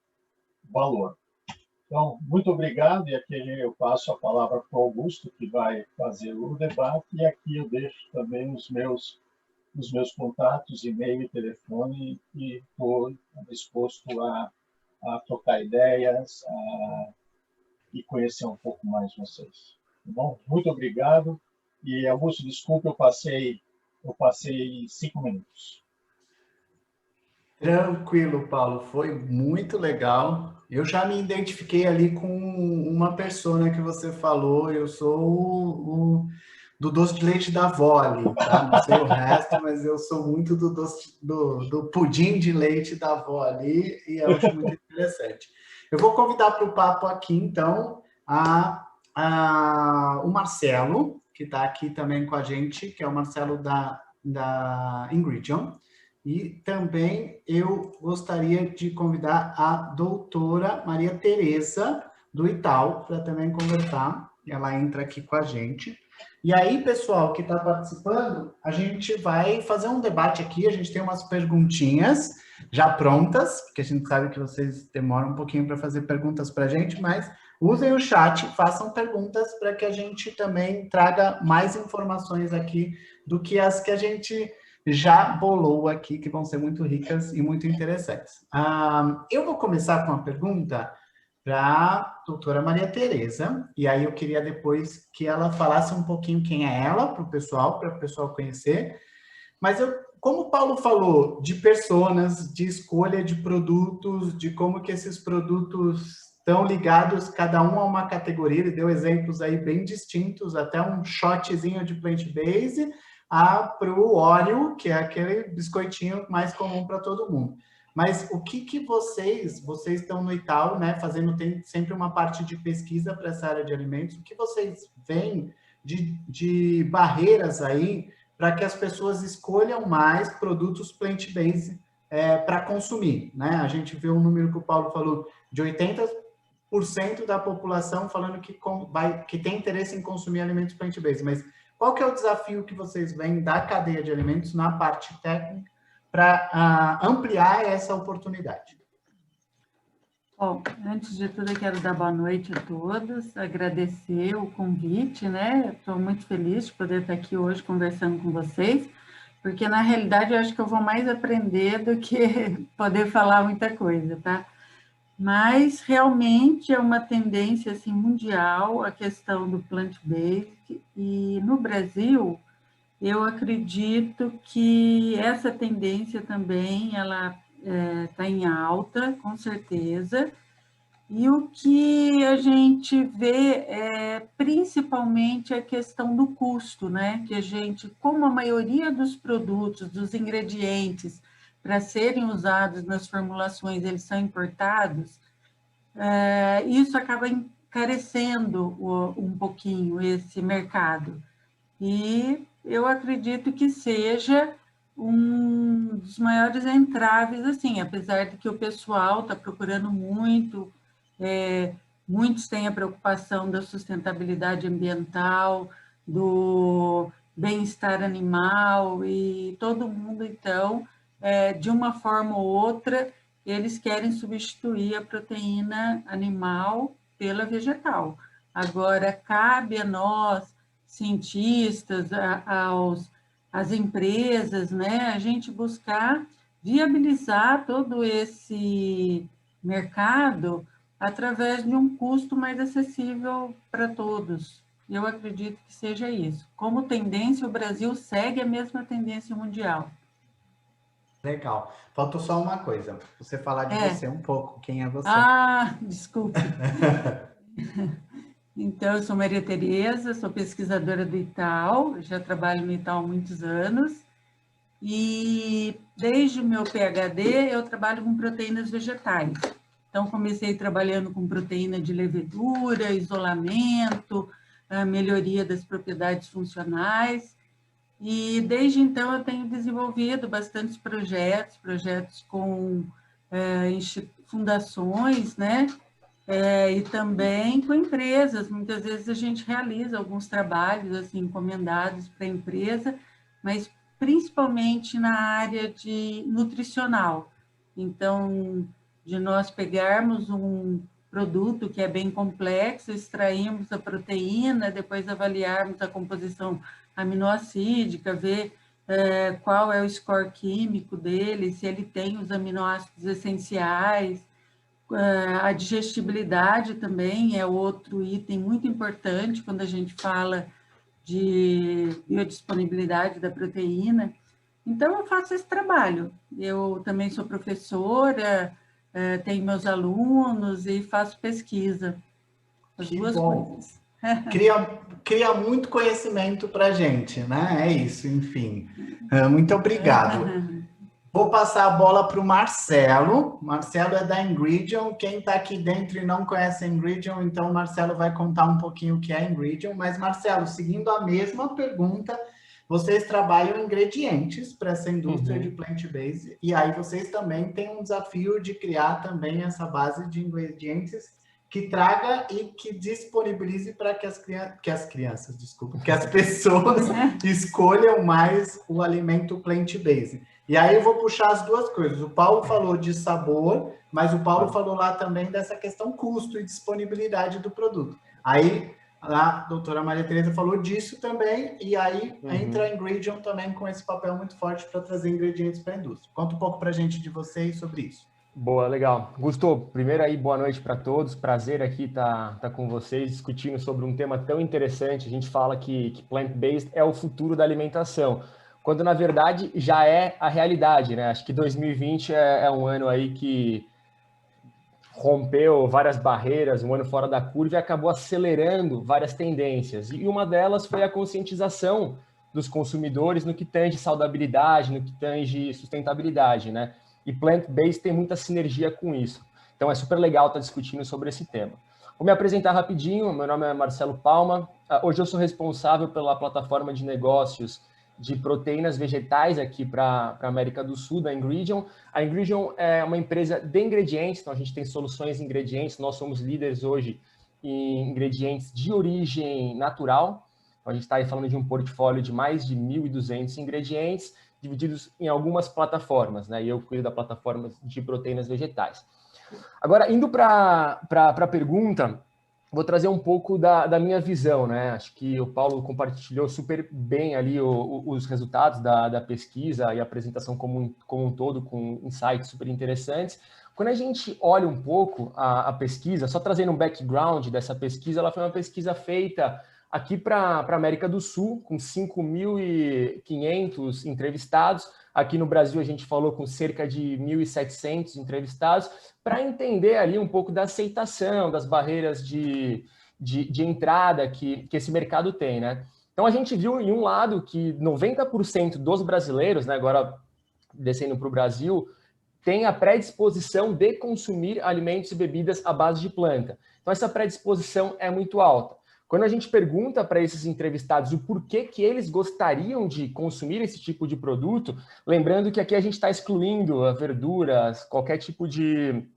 valor. Então, muito obrigado, e aqui eu passo a palavra para o Augusto, que vai fazer o debate, e aqui eu deixo também os meus contatos, e-mail e telefone, e estou disposto a trocar ideias e conhecer um pouco mais vocês. Tá bom? Muito obrigado, e Augusto, desculpe, eu passei 5 minutos. Tranquilo, Paulo, foi muito legal. Eu já me identifiquei ali com uma persona que você falou, eu sou do doce de leite da avó ali, tá? Não sei o resto, mas eu sou muito do pudim de leite da avó ali, e eu acho muito interessante. Eu vou convidar para o papo aqui, então, o Marcelo, que está aqui também com a gente, que é o Marcelo da Ingridion. E também eu gostaria de convidar a doutora Maria Tereza, do Itaú, para também conversar. Ela entra aqui com a gente. E aí, pessoal que está participando, a gente vai fazer um debate aqui. A gente tem umas perguntinhas já prontas, porque a gente sabe que vocês demoram um pouquinho para fazer perguntas para a gente, mas usem o chat, façam perguntas para que a gente também traga mais informações aqui do que as que a gente já bolou aqui, que vão ser muito ricas e muito interessantes. Eu vou começar com uma pergunta para a doutora Maria Tereza, e aí eu queria depois que ela falasse um pouquinho quem é ela, para o pessoal conhecer. Mas como o Paulo falou de personas, de escolha de produtos, de como que esses produtos estão ligados cada um a uma categoria, ele deu exemplos aí bem distintos, até um shotzinho de plant-based, para o Oreo, que é aquele biscoitinho mais comum para todo mundo. Mas o que vocês estão no Itaú, né, tem sempre uma parte de pesquisa para essa área de alimentos, o que vocês veem de barreiras aí para que as pessoas escolham mais produtos plant-based para consumir, né? A gente vê um número que o Paulo falou, de 80% da população falando que tem interesse em consumir alimentos plant-based, mas qual que é o desafio que vocês veem da cadeia de alimentos na parte técnica para ampliar essa oportunidade? Bom, antes de tudo, eu quero dar boa noite a todos, agradecer o convite, né? Estou muito feliz de poder estar aqui hoje conversando com vocês, porque, na realidade, eu acho que eu vou mais aprender do que poder falar muita coisa, tá? Mas, realmente, é uma tendência assim, mundial a questão do plant-based, e no Brasil, eu acredito que essa tendência também, ela está em alta, com certeza, e o que a gente vê é principalmente a questão do custo, né? Que a gente, como a maioria dos produtos, dos ingredientes, para serem usados nas formulações, eles são importados, isso acaba encarecendo um pouquinho esse mercado. E eu acredito que seja um dos maiores entraves, assim, apesar de que o pessoal está procurando muito, muitos têm a preocupação da sustentabilidade ambiental, do bem-estar animal, e todo mundo, então, de uma forma ou outra, eles querem substituir a proteína animal pela vegetal. Agora, cabe a nós, cientistas, às empresas, né, a gente buscar viabilizar todo esse mercado através de um custo mais acessível para todos, eu acredito que seja isso. Como tendência, o Brasil segue a mesma tendência mundial. Legal. Faltou só uma coisa, você falar de você um pouco, quem é você? Ah, desculpe. Então, eu sou Maria Tereza, sou pesquisadora do Itaú, já trabalho no Itaú há muitos anos, e desde o meu PhD eu trabalho com proteínas vegetais. Então, comecei trabalhando com proteína de levedura, isolamento, a melhoria das propriedades funcionais, e desde então eu tenho desenvolvido bastantes projetos com fundações, né? E também com empresas. Muitas vezes a gente realiza alguns trabalhos assim encomendados para a empresa, mas principalmente na área de nutricional. Então, de nós pegarmos um produto que é bem complexo, extrairmos a proteína, depois avaliarmos a composição aminoácidica, ver qual é o score químico dele, se ele tem os aminoácidos essenciais. A digestibilidade também é outro item muito importante quando a gente fala de biodisponibilidade da proteína. Então, eu faço esse trabalho. Eu também sou professora, tenho meus alunos e faço pesquisa. As duas coisas. Cria muito conhecimento para a gente, né? É isso, enfim. Muito obrigado. Vou passar a bola para o Marcelo. Marcelo é da Ingridion. Quem está aqui dentro e não conhece a Ingridion, então o Marcelo vai contar um pouquinho o que é a Ingridion. Mas, Marcelo, seguindo a mesma pergunta, vocês trabalham ingredientes para essa indústria de plant-based, e aí vocês também têm um desafio de criar também essa base de ingredientes que traga e que disponibilize para que as crianças, desculpa, que as pessoas escolham mais o alimento plant-based. E aí eu vou puxar as duas coisas. O Paulo falou de sabor, mas o Paulo falou lá também dessa questão custo e disponibilidade do produto. Aí a doutora Maria Tereza falou disso também, e aí entra a Ingridion também com esse papel muito forte para trazer ingredientes para a indústria. Conta um pouco para a gente de vocês sobre isso. Boa, legal. Gustavo, primeiro aí, boa noite para todos. Prazer aqui estar com vocês discutindo sobre um tema tão interessante. A gente fala que plant-based é o futuro da alimentação, quando na verdade já é a realidade, né? Acho que 2020 é um ano aí que rompeu várias barreiras, um ano fora da curva e acabou acelerando várias tendências. E uma delas foi a conscientização dos consumidores no que tange saudabilidade, no que tange sustentabilidade, né? E plant-based tem muita sinergia com isso. Então é super legal estar discutindo sobre esse tema. Vou me apresentar rapidinho, meu nome é Marcelo Palma. Hoje eu sou responsável pela plataforma de negócios de proteínas vegetais aqui para a América do Sul, da Ingridion. A Ingridion é uma empresa de ingredientes, então a gente tem soluções em ingredientes, nós somos líderes hoje em ingredientes de origem natural. Então a gente está aí falando de um portfólio de mais de 1.200 ingredientes, divididos em algumas plataformas, né? E eu cuido da plataforma de proteínas vegetais. Agora, indo para a pergunta, vou trazer um pouco da minha visão, né? Acho que o Paulo compartilhou super bem ali os resultados da pesquisa e a apresentação como um todo, com insights super interessantes. Quando a gente olha um pouco a pesquisa, só trazendo um background dessa pesquisa, ela foi uma pesquisa feita aqui para a América do Sul, com 5.500 entrevistados. Aqui no Brasil, a gente falou com cerca de 1.700 entrevistados, para entender ali um pouco da aceitação, das barreiras de entrada que esse mercado tem, né? Então, a gente viu, em um lado, que 90% dos brasileiros, né, agora descendo para o Brasil, tem a predisposição de consumir alimentos e bebidas à base de planta. Então, essa predisposição é muito alta. Quando a gente pergunta para esses entrevistados o porquê que eles gostariam de consumir esse tipo de produto, lembrando que aqui a gente está excluindo verduras, qualquer tipo de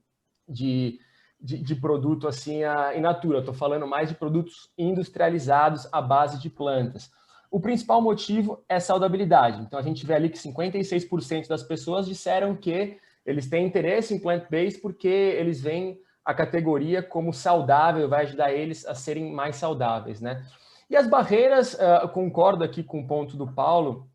produto assim in natura. Estou falando mais de produtos industrializados à base de plantas. O principal motivo é saudabilidade. Então, a gente vê ali que 56% das pessoas disseram que eles têm interesse em plant-based porque eles veem a categoria como saudável, vai ajudar eles a serem mais saudáveis, né? E as barreiras, eu concordo aqui com o ponto do Paulo,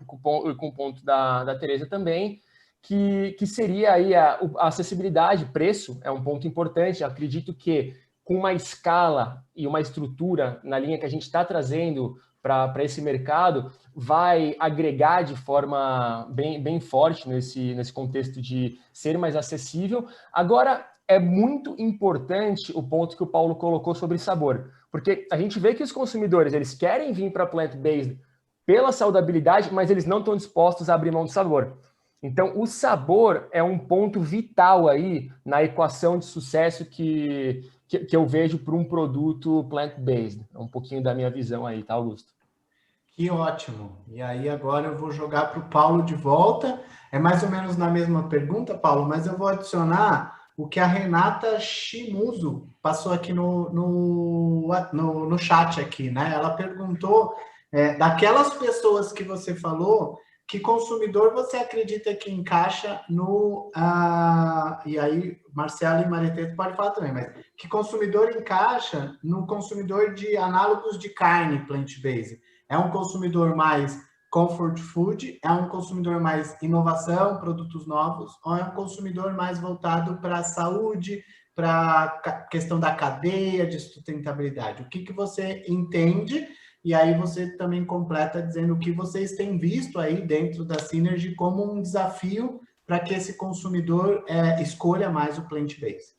com o ponto da Tereza também, que seria aí a acessibilidade, preço é um ponto importante. Eu acredito que com uma escala e uma estrutura na linha que a gente está trazendo para esse mercado, vai agregar de forma bem forte nesse contexto de ser mais acessível. Agora, é muito importante o ponto que o Paulo colocou sobre sabor, porque a gente vê que os consumidores, eles querem vir para plant-based pela saudabilidade, mas eles não estão dispostos a abrir mão de sabor. Então, o sabor é um ponto vital aí na equação de sucesso que eu vejo para um produto plant-based. É um pouquinho da minha visão aí, tá, Augusto? Que ótimo. E aí agora eu vou jogar para o Paulo de volta. É mais ou menos na mesma pergunta, Paulo, mas eu vou adicionar o que a Renata Shimuzo passou aqui no chat aqui, né? Ela perguntou, daquelas pessoas que você falou, que consumidor você acredita que encaixa no... e aí, Marcelo e Mareteto pode falar também, mas que consumidor encaixa no consumidor de análogos de carne plant-based? É um consumidor mais comfort food? É um consumidor mais inovação, produtos novos? Ou é um consumidor mais voltado para a saúde, para a questão da cadeia de sustentabilidade? O que você entende? E aí você também completa dizendo o que vocês têm visto aí dentro da Synergy como um desafio para que esse consumidor escolha mais o plant-based.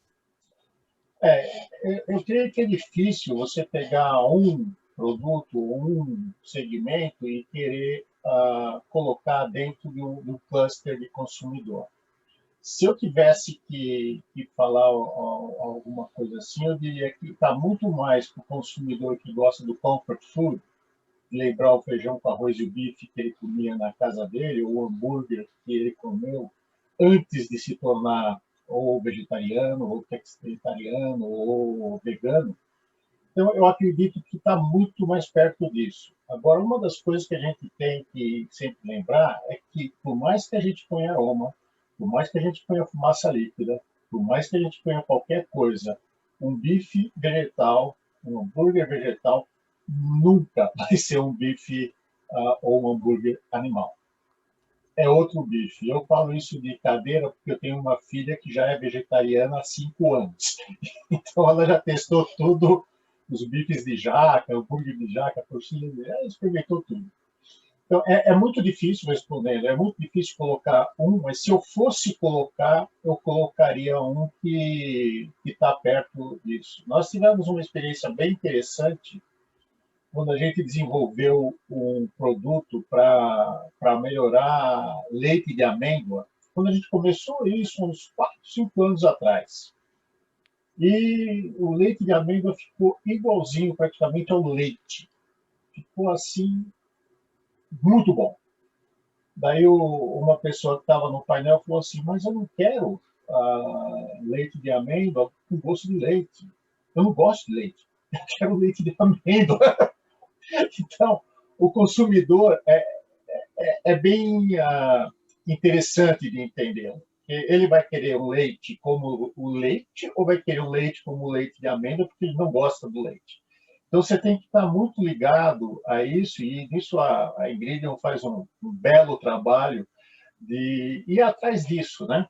Eu creio que é difícil você pegar um produto, um segmento e querer colocar dentro do cluster de consumidor. Se eu tivesse que falar alguma coisa assim, eu diria que está muito mais para o consumidor que gosta do comfort food, lembrar o feijão com arroz e o bife que ele comia na casa dele, ou o hambúrguer que ele comeu antes de se tornar ou vegetariano, ou vegetariano, ou vegano. Então, eu acredito que está muito mais perto disso. Agora, uma das coisas que a gente tem que sempre lembrar é que, por mais que a gente ponha aroma, por mais que a gente ponha fumaça líquida, por mais que a gente ponha qualquer coisa, um bife vegetal, um hambúrguer vegetal, nunca vai ser um bife ou um hambúrguer animal. É outro bife. Eu falo isso de cadeira porque eu tenho uma filha que já é vegetariana há 5 anos. Então, ela já testou tudo, os bifes de jaca, hambúrguer de jaca, porcina, ela experimentou tudo. Então, é muito difícil responder, é muito difícil colocar um, mas se eu fosse colocar, eu colocaria um que está perto disso. Nós tivemos uma experiência bem interessante quando a gente desenvolveu um produto para melhorar leite de amêndoa, quando a gente começou isso uns 4, 5 anos atrás. E o leite de amêndoa ficou igualzinho praticamente ao leite. Ficou assim, muito bom. Daí uma pessoa que estava no painel falou assim, mas eu não quero leite de amêndoa com gosto de leite. Eu não gosto de leite. Eu quero leite de amêndoa. Então, o consumidor é bem interessante de entender. Ele vai querer um leite como o leite ou vai querer um leite como o leite de amêndoa porque ele não gosta do leite. Então, você tem que estar muito ligado a isso, e nisso a Ingridion faz um belo trabalho de ir atrás disso, né?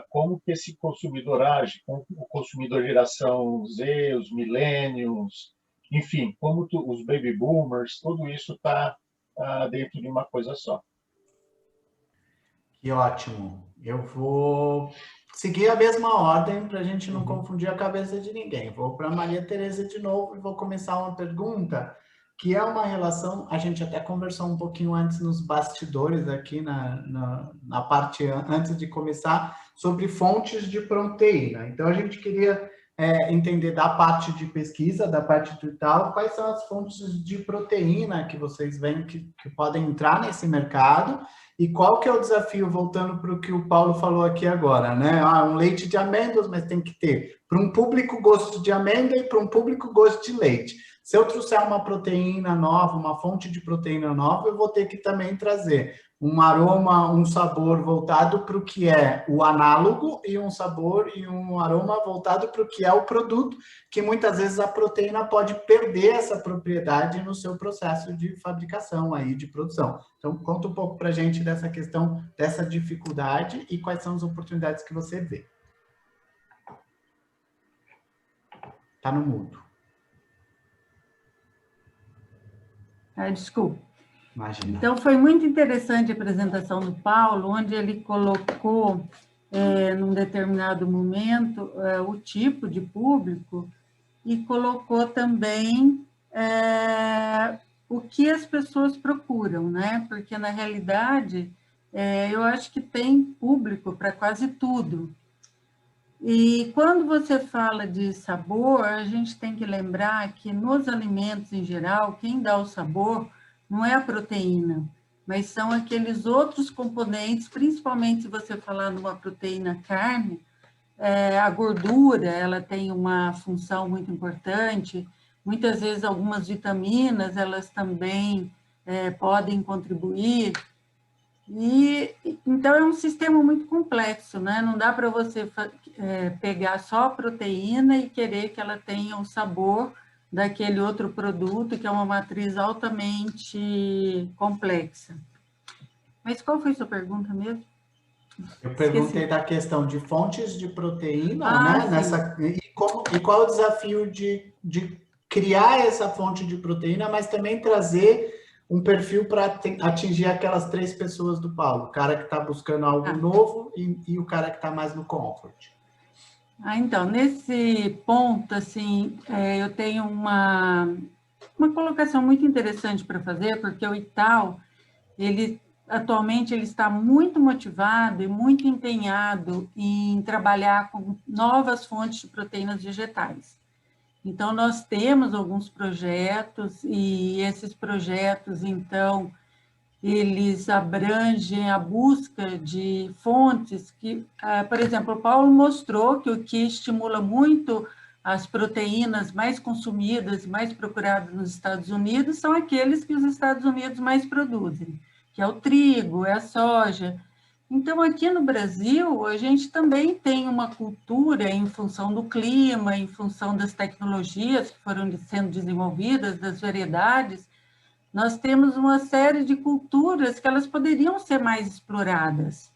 Como que esse consumidor age, como o consumidor geração Z, os millennials, enfim, como os baby boomers, tudo isso está dentro de uma coisa só. Que ótimo. Eu vou seguir a mesma ordem para a gente não confundir a cabeça de ninguém. Vou para a Maria Tereza de novo e vou começar uma pergunta que é uma relação, a gente até conversou um pouquinho antes nos bastidores aqui na parte antes de começar, sobre fontes de proteína. Então, a gente queria entender da parte de pesquisa, da parte de tal, quais são as fontes de proteína que vocês veem que podem entrar nesse mercado e qual que é o desafio, voltando para o que o Paulo falou aqui agora, né? Um leite de amêndoas, mas tem que ter para um público gosto de amêndoa e para um público gosto de leite. Se eu trouxer uma proteína nova, uma fonte de proteína nova, eu vou ter que também trazer um aroma, um sabor voltado para o que é o análogo e um sabor e um aroma voltado para o que é o produto, que muitas vezes a proteína pode perder essa propriedade no seu processo de fabricação, aí, de produção. Então, conta um pouco para a gente dessa questão, dessa dificuldade e quais são as oportunidades que você vê. Tá no mudo. Desculpa. Imagina. Então, foi muito interessante a apresentação do Paulo, onde ele colocou, num determinado momento, o tipo de público e colocou também o que as pessoas procuram, né? Porque, na realidade, eu acho que tem público para quase tudo. E quando você fala de sabor, a gente tem que lembrar que nos alimentos em geral, quem dá o sabor não é a proteína, mas são aqueles outros componentes, principalmente se você falar numa proteína carne, a gordura, ela tem uma função muito importante, muitas vezes algumas vitaminas, elas também podem contribuir. E então é um sistema muito complexo, né? Não dá para você pegar só a proteína e querer que ela tenha o sabor daquele outro produto, que é uma matriz altamente complexa. Mas qual foi a sua pergunta mesmo? Eu perguntei da questão de fontes de proteína, né? E qual o desafio de criar essa fonte de proteína, mas também trazer um perfil para atingir aquelas 3 pessoas do Paulo, o cara que está buscando algo novo e o cara que está mais no comfort. Então, nesse ponto, assim, eu tenho uma colocação muito interessante para fazer, porque o Itaú, atualmente, ele está muito motivado e muito empenhado em trabalhar com novas fontes de proteínas vegetais. Então, nós temos alguns projetos, e esses projetos, então, eles abrangem a busca de fontes que, por exemplo, o Paulo mostrou que o que estimula muito as proteínas mais consumidas, mais procuradas nos Estados Unidos, são aqueles que os Estados Unidos mais produzem, que é o trigo, é a soja. Então, aqui no Brasil, a gente também tem uma cultura em função do clima, em função das tecnologias que foram sendo desenvolvidas, das variedades. Nós temos uma série de culturas que elas poderiam ser mais exploradas,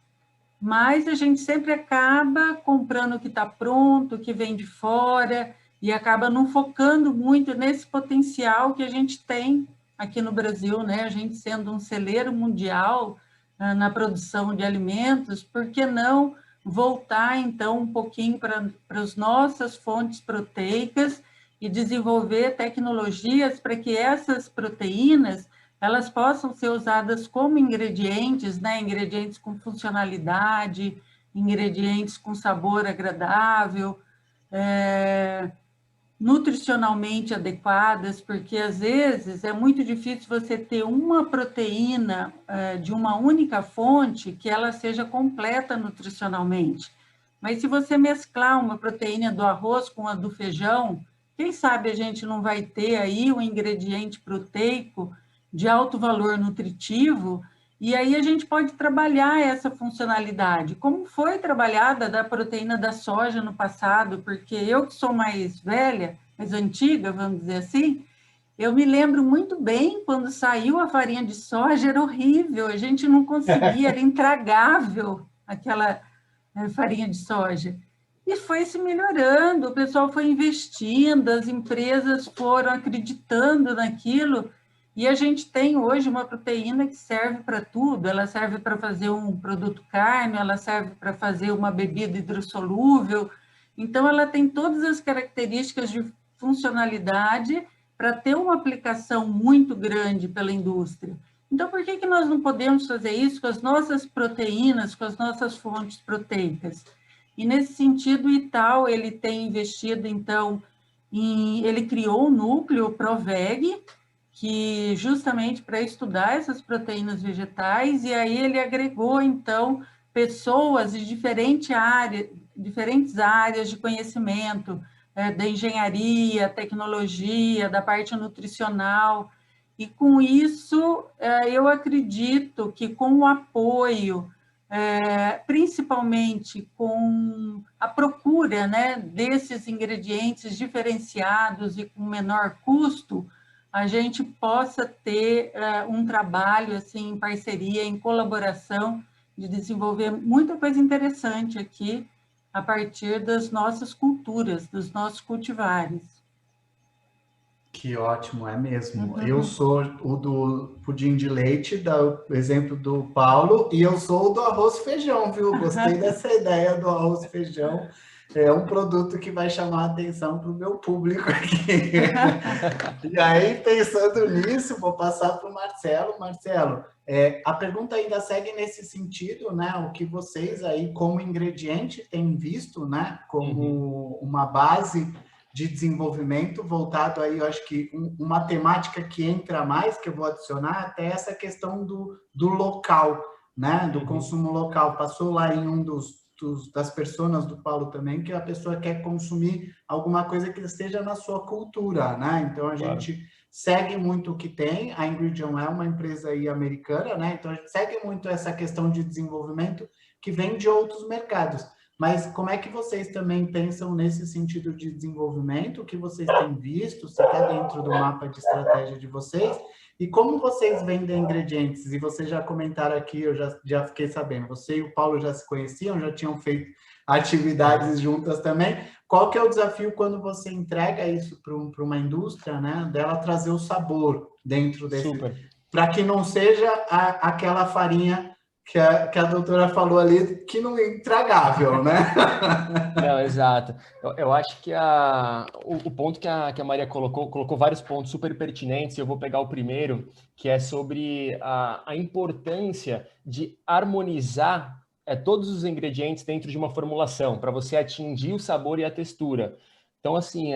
mas a gente sempre acaba comprando o que está pronto, o que vem de fora, e acaba não focando muito nesse potencial que a gente tem aqui no Brasil, né? A gente sendo um celeiro mundial na produção de alimentos, por que não voltar, então, um pouquinho para as nossas fontes proteicas e desenvolver tecnologias para que essas proteínas elas possam ser usadas como ingredientes, né? Ingredientes com funcionalidade, ingredientes com sabor agradável, nutricionalmente adequadas, porque às vezes é muito difícil você ter uma proteína de uma única fonte que ela seja completa nutricionalmente. Mas se você mesclar uma proteína do arroz com a do feijão, quem sabe a gente não vai ter aí um ingrediente proteico de alto valor nutritivo, e aí a gente pode trabalhar essa funcionalidade, como foi trabalhada da proteína da soja no passado, porque eu que sou mais velha, mais antiga, vamos dizer assim, eu me lembro muito bem quando saiu a farinha de soja, era horrível, a gente não conseguia, era intragável aquela farinha de soja. E foi se melhorando, o pessoal foi investindo, as empresas foram acreditando naquilo, e a gente tem hoje uma proteína que serve para tudo, ela serve para fazer um produto carne, ela serve para fazer uma bebida hidrossolúvel, então ela tem todas as características de funcionalidade para ter uma aplicação muito grande pela indústria. Então, por que nós não podemos fazer isso com as nossas proteínas, com as nossas fontes proteicas? E, nesse sentido, o Itaú, ele tem investido, então, ele criou o núcleo ProVeg, que justamente para estudar essas proteínas vegetais, e aí ele agregou, então, pessoas de diferentes áreas de conhecimento, da engenharia, tecnologia, da parte nutricional, e com isso eu acredito que com o apoio, principalmente com a procura, né, desses ingredientes diferenciados e com menor custo, a gente possa ter um trabalho assim, em parceria, em colaboração, de desenvolver muita coisa interessante aqui, a partir das nossas culturas, dos nossos cultivares. Que ótimo, é mesmo. Eu sou o do pudim de leite, do exemplo do Paulo, e eu sou o do arroz e feijão, viu? Gostei dessa ideia do arroz e feijão. É um produto que vai chamar a atenção para o meu público aqui. E aí, pensando nisso, vou passar para o Marcelo. Marcelo, a pergunta ainda segue nesse sentido, né? O que vocês aí, como ingrediente, têm visto, né? Como uma base de desenvolvimento voltado aí, eu acho que uma temática que entra mais, que eu vou adicionar, até essa questão do local, né? Do consumo local. Passou lá em um das personas do Paulo também, que a pessoa quer consumir alguma coisa que esteja na sua cultura, né? Então, a gente segue muito o que tem. A Ingridion é uma empresa aí americana, né? Então, a gente segue muito essa questão de desenvolvimento que vem de outros mercados. Mas como é que vocês também pensam nesse sentido de desenvolvimento? O que vocês têm visto? Se está dentro do mapa de estratégia de vocês? E como vocês vendem ingredientes? E vocês já comentaram aqui, eu já fiquei sabendo. Você e o Paulo já se conheciam, já tinham feito atividades juntas também. Qual que é o desafio quando você entrega isso para uma indústria, né? Dela trazer o sabor dentro desse... Para que não seja aquela farinha que a doutora falou ali, que não é intragável, né? Não, exato. Eu acho que o ponto que a Maria colocou vários pontos super pertinentes, e eu vou pegar o primeiro, que é sobre a importância de harmonizar todos os ingredientes dentro de uma formulação, para você atingir o sabor e a textura. Então, assim,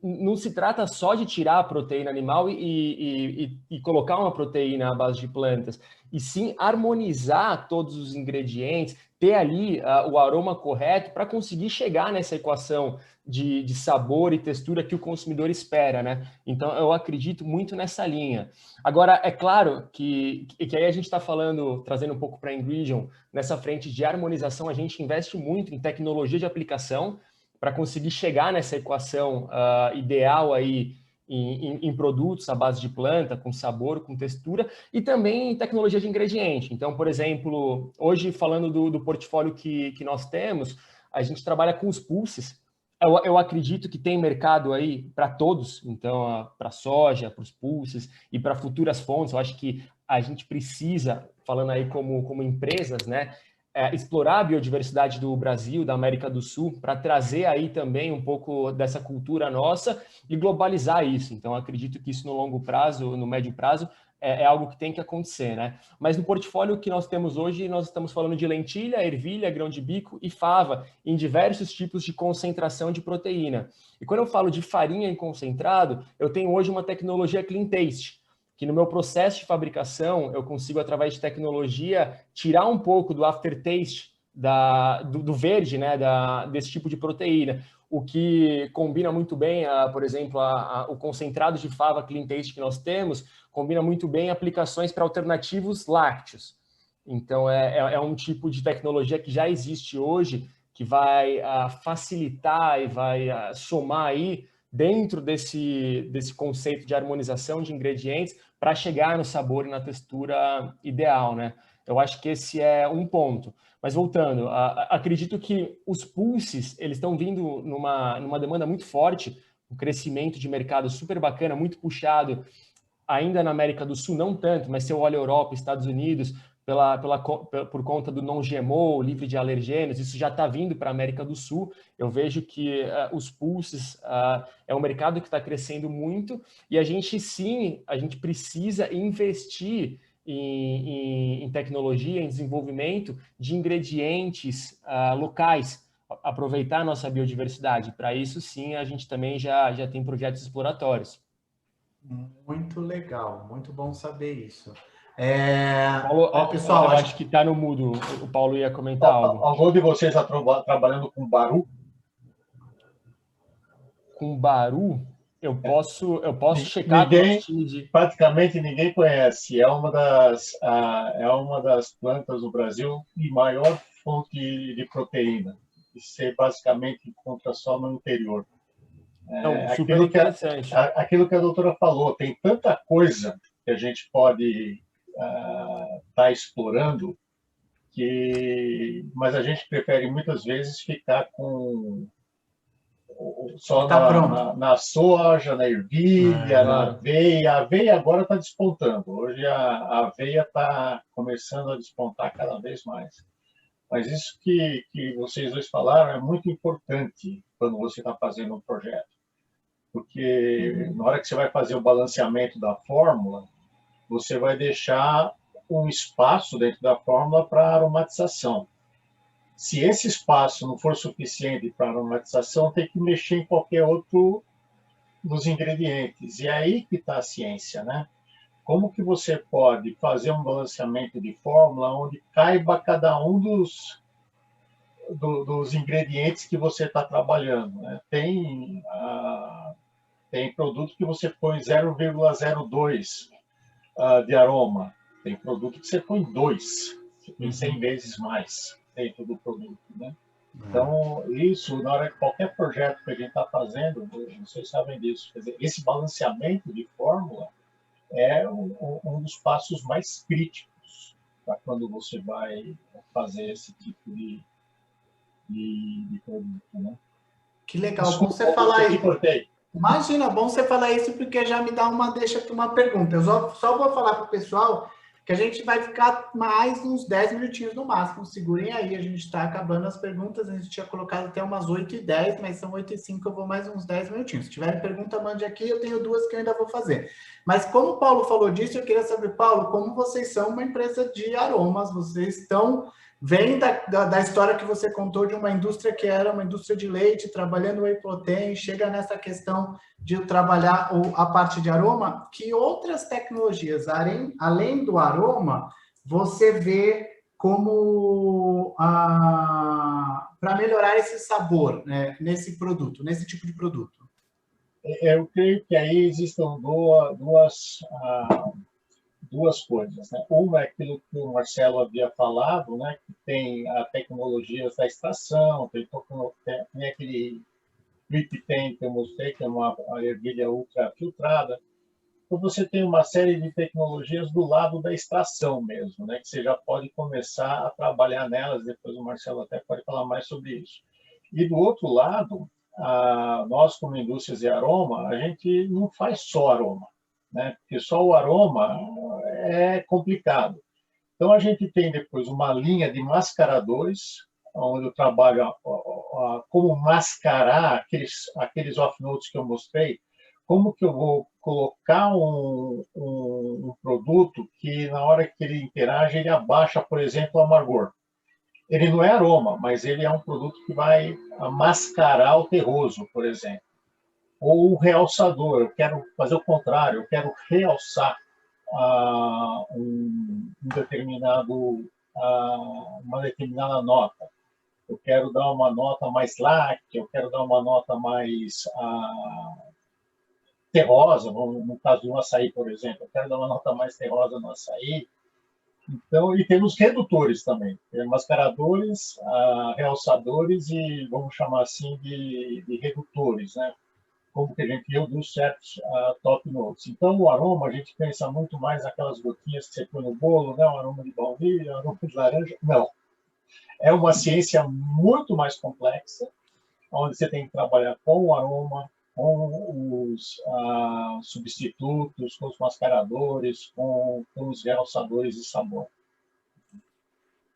não se trata só de tirar a proteína animal e colocar uma proteína à base de plantas, e sim harmonizar todos os ingredientes, ter ali o aroma correto para conseguir chegar nessa equação de sabor e textura que o consumidor espera, né? Então, eu acredito muito nessa linha. Agora, é claro que aí a gente está falando, trazendo um pouco para a Ingridion, nessa frente de harmonização, a gente investe muito em tecnologia de aplicação para conseguir chegar nessa equação ideal aí em produtos à base de planta, com sabor, com textura, e também em tecnologia de ingrediente. Então, por exemplo, hoje, falando do portfólio que nós temos, a gente trabalha com os pulses. Eu acredito que tem mercado aí para todos, então, para soja, para os pulses e para futuras fontes. Eu acho que a gente precisa, falando aí como empresas, né, explorar a biodiversidade do Brasil, da América do Sul, para trazer aí também um pouco dessa cultura nossa e globalizar isso. Então, acredito que isso no longo prazo, no médio prazo, é algo que tem que acontecer, né? Mas no portfólio que nós temos hoje, nós estamos falando de lentilha, ervilha, grão de bico e fava, em diversos tipos de concentração de proteína. E quando eu falo de farinha em concentrado, eu tenho hoje uma tecnologia Clean Taste, que no meu processo de fabricação eu consigo, através de tecnologia, tirar um pouco do aftertaste do verde, né, desse tipo de proteína, o que combina muito bem, por exemplo, o concentrado de fava Clean Taste que nós temos, combina muito bem aplicações para alternativos lácteos. Então, é um tipo de tecnologia que já existe hoje, que vai facilitar e vai somar aí dentro desse conceito de harmonização de ingredientes para chegar no sabor e na textura ideal, né? Eu acho que esse é um ponto. Mas voltando, acredito que os pulses, eles estão vindo numa demanda muito forte, um crescimento de mercado super bacana, muito puxado, ainda na América do Sul, não tanto, mas se eu olho Europa, Estados Unidos, por conta do não-GMO, livre de alergênios, isso já está vindo para a América do Sul. Eu vejo que os pulses é um mercado que está crescendo muito e a gente precisa investir em tecnologia, em desenvolvimento de ingredientes locais, aproveitar a nossa biodiversidade. Para isso, sim, a gente também já tem projetos exploratórios. Muito legal, muito bom saber isso. Paulo, pessoal, eu acho que está no mudo. O Paulo ia comentar algo. Algum de vocês está trabalhando com baru? Com baru, eu posso checar com o time de... Praticamente ninguém conhece. É uma das plantas do Brasil e maior fonte de proteína. E você basicamente encontra só no interior. Super interessante. Aquilo que a doutora falou, tem tanta coisa que a gente pode estar explorando, mas a gente prefere muitas vezes ficar com só na soja, na ervilha, na aveia. A aveia agora está despontando. Hoje a aveia está começando a despontar cada vez mais. Mas isso que vocês dois falaram é muito importante quando você está fazendo um projeto. Porque na hora que você vai fazer o balanceamento da fórmula, você vai deixar um espaço dentro da fórmula para aromatização. Se esse espaço não for suficiente para aromatização, tem que mexer em qualquer outro dos ingredientes. E é aí que está a ciência, né? Como que você pode fazer um balanceamento de fórmula onde caiba cada um dos ingredientes que você está trabalhando, né? Tem produto que você põe 0,02 de aroma. Tem produto que você põe 2, você põe 100 vezes mais dentro do produto, né? Então, isso, na hora que qualquer projeto que a gente está fazendo, vocês sabem disso. Quer dizer, esse balanceamento de fórmula é um dos passos mais críticos para quando você vai fazer esse tipo de produto, né? Que legal, Desculpa, bom você falar aí. Cortei. Imagina, bom você falar isso, porque já me dá deixa para uma pergunta. Eu só vou falar para o pessoal que a gente vai ficar mais uns 10 minutinhos no máximo. Segurem aí, a gente está acabando as perguntas. A gente tinha colocado até umas 8h10, mas são 8h05, eu vou mais uns 10 minutinhos. Se tiverem pergunta, mande aqui, eu tenho 2 que eu ainda vou fazer. Mas como o Paulo falou disso, eu queria saber, Paulo, como vocês são uma empresa de aromas, vocês vem da história que você contou de uma indústria que era uma indústria de leite, trabalhando whey protein, chega nessa questão de trabalhar a parte de aroma, que outras tecnologias, além do aroma, você vê como para melhorar esse sabor, né, nesse produto, nesse tipo de produto? Eu creio que aí existem duas coisas, né? Uma é aquilo que o Marcelo havia falado, né? Que tem a tecnologia da extração, tem aquele Triptem que eu mostrei, que é uma ervilha ultrafiltrada. Então, você tem uma série de tecnologias do lado da extração mesmo, né? Que você já pode começar a trabalhar nelas, depois o Marcelo até pode falar mais sobre isso. E do outro lado, nós como indústrias de aroma, a gente não faz só aroma, né? Porque só o aroma é complicado. Então, a gente tem depois uma linha de mascaradores, onde eu trabalho como mascarar aqueles off-notes que eu mostrei, como que eu vou colocar um produto que, na hora que ele interage, ele abaixa, por exemplo, o amargor. Ele não é aroma, mas ele é um produto que vai mascarar o terroso, por exemplo. Ou o realçador, eu quero fazer o contrário, eu quero realçar uma determinada nota. Eu quero dar uma nota mais láctea, eu quero dar uma nota mais terrosa, no caso do açaí, por exemplo, eu quero dar uma nota mais terrosa no açaí. Então, e temos redutores também, mascaradores, realçadores e, vamos chamar assim, de redutores, né? Como que a gente reduz certos top notes. Então, o aroma, a gente pensa muito mais naquelas gotinhas que você põe no bolo, né? Um aroma de baunilha, um aroma de laranja. Não. É uma ciência muito mais complexa, onde você tem que trabalhar com o aroma, com os substitutos, com os mascaradores, com os realçadores de sabor.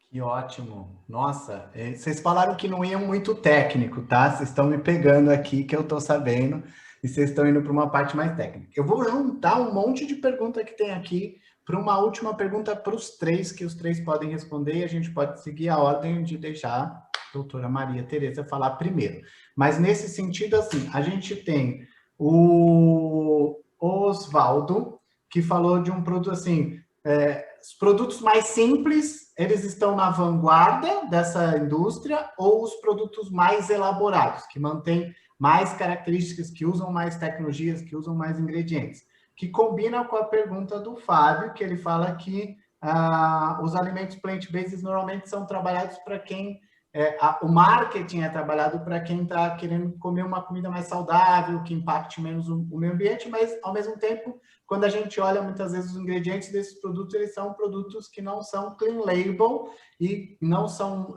Que ótimo. Nossa, vocês falaram que não iam muito técnico, tá? Vocês estão me pegando aqui, que eu estou sabendo, e vocês estão indo para uma parte mais técnica. Eu vou juntar um monte de pergunta que tem aqui para uma última pergunta para os três, que os três podem responder, e a gente pode seguir a ordem de deixar a doutora Maria Tereza falar primeiro. Mas nesse sentido, assim, a gente tem o Osvaldo, que falou de um produto assim, os produtos mais simples, eles estão na vanguarda dessa indústria, ou os produtos mais elaborados, que mantêm mais características, que usam mais tecnologias, que usam mais ingredientes, que combina com a pergunta do Fábio, que ele fala que os alimentos plant-based normalmente são trabalhados para quem o marketing é trabalhado para quem está querendo comer uma comida mais saudável, que impacte menos o meio ambiente, mas, ao mesmo tempo, quando a gente olha, muitas vezes, os ingredientes desses produtos, eles são produtos que não são clean label e não são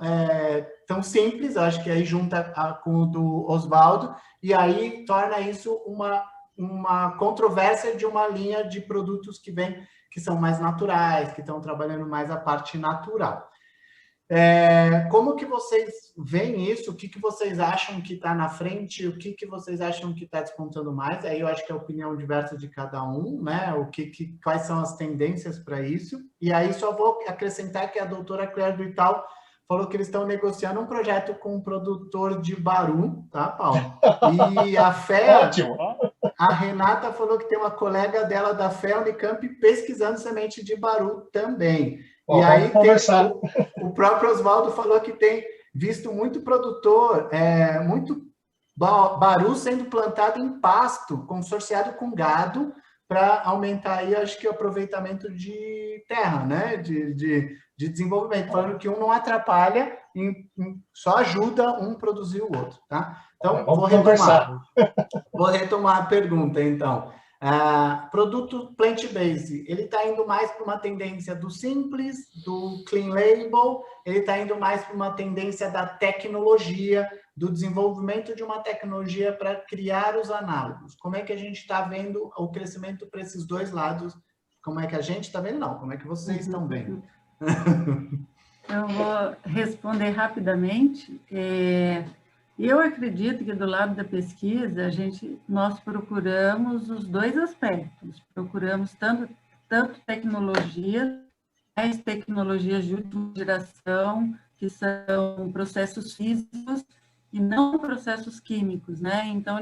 tão simples, eu acho que aí junta com o do Osvaldo, e aí torna isso uma controvérsia de uma linha de produtos que são mais naturais, que estão trabalhando mais a parte natural. Como que vocês veem isso? O que vocês acham que está na frente? O que vocês acham que está despontando mais? Aí eu acho que é a opinião diversa de cada um, né? Quais são as tendências para isso? E aí só vou acrescentar que a doutora Claire do Itaú falou que eles estão negociando um projeto com um produtor de Baru, tá, Paulo? E a FEA, Ótimo. A Renata falou que tem uma colega dela da FEA Unicamp pesquisando semente de Baru também. Bom, e aí o próprio Osvaldo falou que tem visto muito produtor, muito baru sendo plantado em pasto, consorciado com gado, para aumentar aí, acho que, o aproveitamento de terra, né? De desenvolvimento, falando que um não atrapalha, só ajuda um produzir o outro, tá? Então, vou retomar a pergunta, então. Produto plant-based, ele está indo mais para uma tendência do simples, do clean label, ele está indo mais para uma tendência da tecnologia, do desenvolvimento de uma tecnologia para criar os análogos. Como é que a gente está vendo o crescimento para esses dois lados? Como é que a gente está vendo? Não, como é que vocês estão vendo? Eu vou responder rapidamente. Eu acredito que do lado da pesquisa, nós procuramos os dois aspectos. Procuramos tanto tecnologias, mais tecnologias de última geração, que são processos físicos e não processos químicos, né? Então,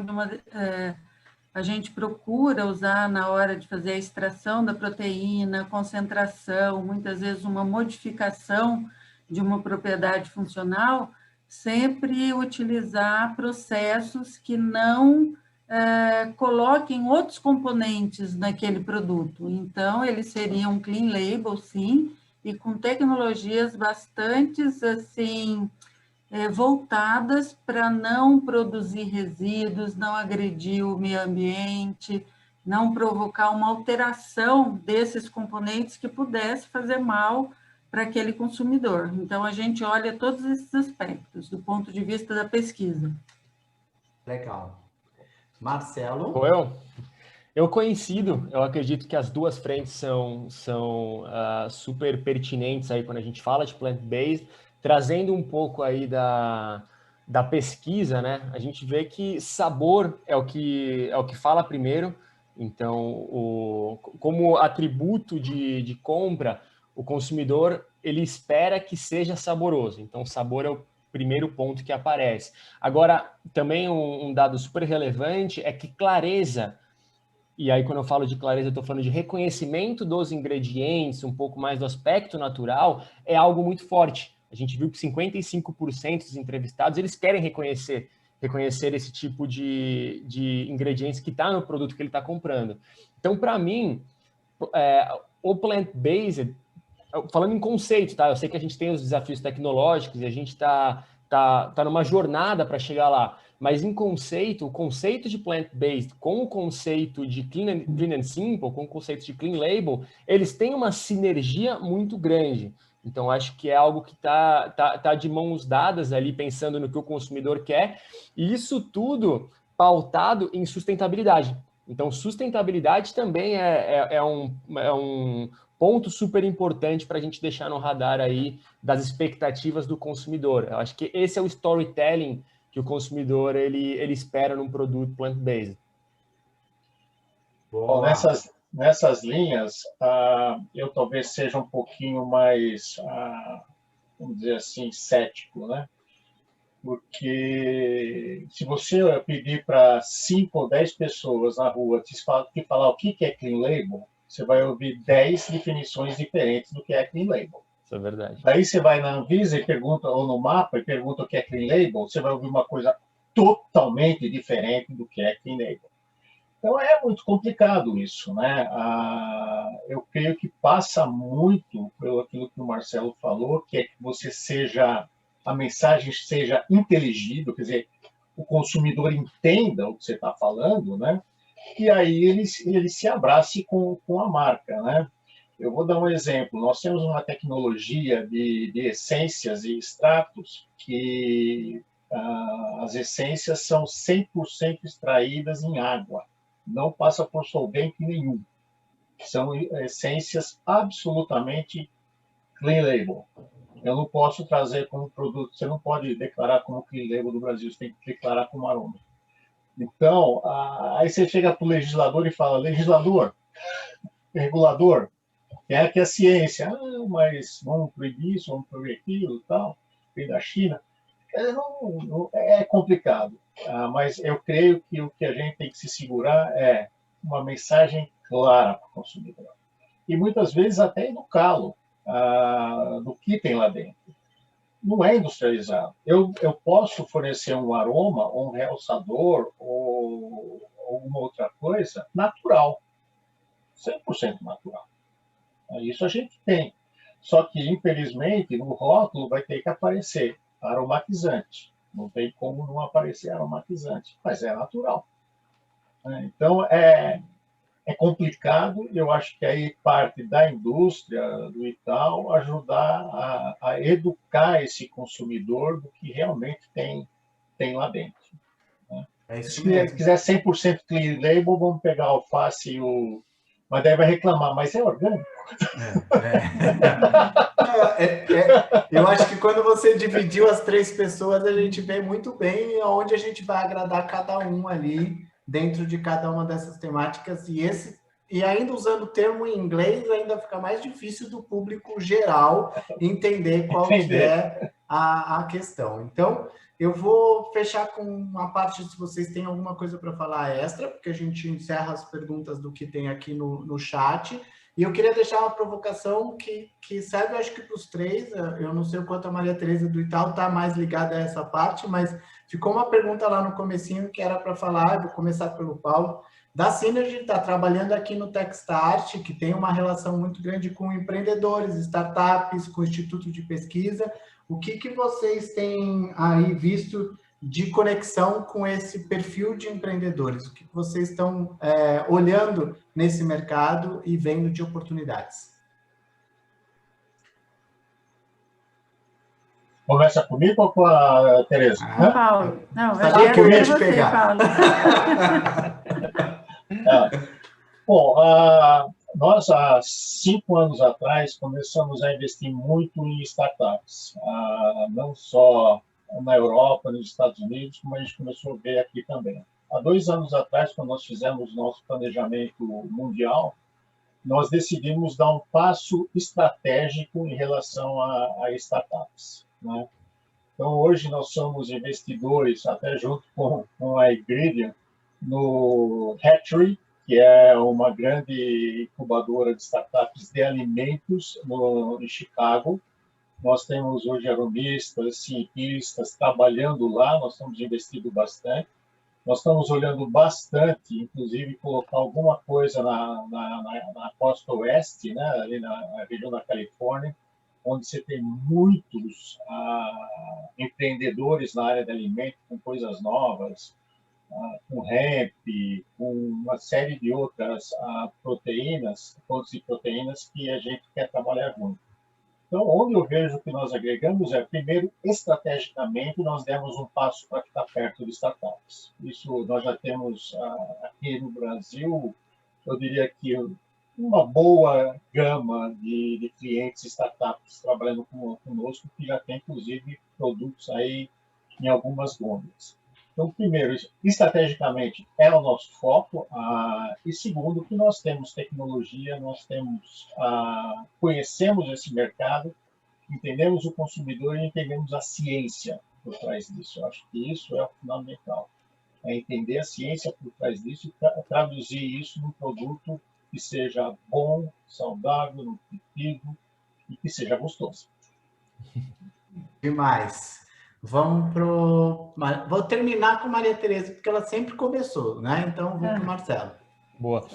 a gente procura usar na hora de fazer a extração da proteína, concentração, muitas vezes uma modificação de uma propriedade funcional, sempre utilizar processos que não coloquem outros componentes naquele produto. Então, eles seriam clean label, sim, e com tecnologias bastante, assim, voltadas para não produzir resíduos, não agredir o meio ambiente, não provocar uma alteração desses componentes que pudesse fazer mal para aquele consumidor. Então, a gente olha todos esses aspectos do ponto de vista da pesquisa. Legal. Marcelo? Eu coincido, eu acredito que as duas frentes são super pertinentes aí quando a gente fala de plant-based, trazendo um pouco aí da pesquisa, né? A gente vê que sabor é o que fala primeiro, então, como atributo de compra, o consumidor, ele espera que seja saboroso. Então, sabor é o primeiro ponto que aparece. Agora, também um dado super relevante é que clareza, e aí quando eu falo de clareza, eu estou falando de reconhecimento dos ingredientes, um pouco mais do aspecto natural, é algo muito forte. A gente viu que 55% dos entrevistados, eles querem reconhecer esse tipo de ingredientes que está no produto que ele está comprando. Então, para mim, o plant-based, falando em conceito, tá? Eu sei que a gente tem os desafios tecnológicos e a gente tá numa jornada para chegar lá, mas em conceito, o conceito de plant-based com o conceito de clean and simple, com o conceito de clean label, eles têm uma sinergia muito grande. Então, acho que é algo que tá de mãos dadas ali, pensando no que o consumidor quer, e isso tudo pautado em sustentabilidade. Então, sustentabilidade também é um ponto super importante para a gente deixar no radar aí das expectativas do consumidor. Eu acho que esse é o storytelling que o consumidor ele espera num produto plant-based. Bom, nessas linhas, eu talvez seja um pouquinho mais, vamos dizer assim, cético, né? Porque se você pedir para 5 ou 10 pessoas na rua te falar o que é clean label, você vai ouvir 10 definições diferentes do que é clean label. Isso é verdade. Daí você vai na Anvisa e pergunta, ou no mapa, e pergunta o que é clean label, você vai ouvir uma coisa totalmente diferente do que é clean label. Então, é muito complicado isso, né? Eu creio que passa muito pelo aquilo que o Marcelo falou, que é que você seja a mensagem seja inteligível, quer dizer, o consumidor entenda o que você está falando, né? E aí ele se abrace com a marca, né? Eu vou dar um exemplo. Nós temos uma tecnologia de essências e extratos que as essências são 100% extraídas em água, não passa por solvente nenhum. São essências absolutamente clean label. Eu não posso trazer como produto, você não pode declarar como clean label do Brasil, você tem que declarar como aroma. Então, aí você chega para o legislador e fala, legislador, regulador, quem é que é a ciência? Mas vamos proibir isso, vamos proibir aquilo e tal, vem da China. É complicado, mas eu creio que o que a gente tem que se segurar é uma mensagem clara para o consumidor. E muitas vezes até educá-lo do que tem lá dentro. Não é industrializado. Eu posso fornecer um aroma, ou um realçador, ou alguma outra coisa natural, 100% natural. Isso a gente tem. Só que, infelizmente, no rótulo vai ter que aparecer aromatizante. Não tem como não aparecer aromatizante, mas é natural. Então, é complicado. Eu acho que aí parte da indústria, do Itaú, ajudar a educar esse consumidor do que realmente tem lá dentro. Se quiser 100% clean label, vamos pegar a alface e o... Mas daí vai reclamar, mas é orgânico. Eu acho que quando você dividiu as 3 pessoas, a gente vê muito bem onde a gente vai agradar cada um ali, dentro de cada uma dessas temáticas. E ainda usando o termo em inglês, ainda fica mais difícil do público geral entender qual que é a questão. Então, eu vou fechar com uma parte, se vocês têm alguma coisa para falar extra, porque a gente encerra as perguntas do que tem aqui no chat. E eu queria deixar uma provocação que serve, acho que, para os 3. Eu não sei o quanto a Maria Tereza do Itaú está mais ligada a essa parte, mas ficou uma pergunta lá no comecinho que era para falar, vou começar pelo Paulo, da Synergy, está trabalhando aqui no Techstart, que tem uma relação muito grande com empreendedores, startups, com o Instituto de Pesquisa. O que vocês têm aí visto de conexão com esse perfil de empreendedores? O que vocês estão olhando nesse mercado e vendo de oportunidades? Começa comigo ou com a Tereza? Paulo. Não, sabia que eu ia te pegar. Paulo. Bom, nós, há 5 anos atrás, começamos a investir muito em startups, não só na Europa, nos Estados Unidos, como a gente começou a ver aqui também. Há 2 anos atrás, quando nós fizemos nosso planejamento mundial, nós decidimos dar um passo estratégico em relação a startups, né? Então, hoje nós somos investidores, até junto com a Ingridion, no Hatchery, que é uma grande incubadora de startups de alimentos em Chicago. Nós temos hoje aromistas, cientistas trabalhando lá, nós estamos investindo bastante. Nós estamos olhando bastante, inclusive, colocar alguma coisa na costa oeste, né, ali na região da Califórnia, onde você tem muitos empreendedores na área de alimentos com coisas novas, com hemp, com uma série de outras proteínas, fontes de proteínas que a gente quer trabalhar junto. Então, onde eu vejo que nós agregamos primeiro, estrategicamente, nós demos um passo para ficar perto de startups. Isso nós já temos aqui no Brasil, eu diria que uma boa gama de clientes startups trabalhando conosco, que já tem, inclusive, produtos aí em algumas gôndolas. Então, primeiro, estrategicamente é o nosso foco, e segundo, que nós temos tecnologia, nós temos, conhecemos esse mercado, entendemos o consumidor e entendemos a ciência por trás disso. Eu acho que isso é fundamental, é entender a ciência por trás disso e traduzir isso num produto que seja bom, saudável, nutritivo e que seja gostoso. Demais. Vamos pro... Vou terminar com Maria Tereza, porque ela sempre começou, né? Então, vou para o Marcelo. Boa.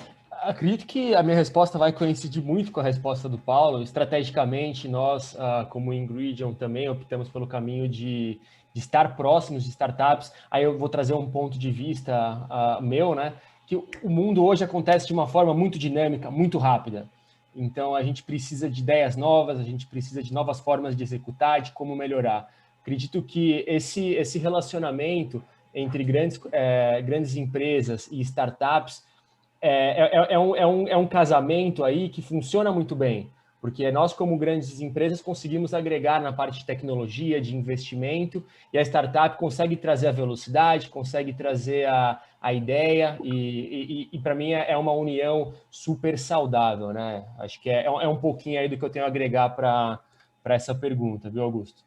Acredito que a minha resposta vai coincidir muito com a resposta do Paulo. Estrategicamente, nós, como Ingridion, também optamos pelo caminho de estar próximos de startups. Aí eu vou trazer um ponto de vista meu, né? Que o mundo hoje acontece de uma forma muito dinâmica, muito rápida. Então, a gente precisa de ideias novas, a gente precisa de novas formas de executar, de como melhorar. Acredito que esse relacionamento entre grandes empresas e startups é um casamento aí que funciona muito bem, porque nós, como grandes empresas, conseguimos agregar na parte de tecnologia, de investimento, e a startup consegue trazer a velocidade, consegue trazer a ideia, e para mim é uma união super saudável, né? Acho que é um pouquinho aí do que eu tenho a agregar para essa pergunta, viu, Augusto?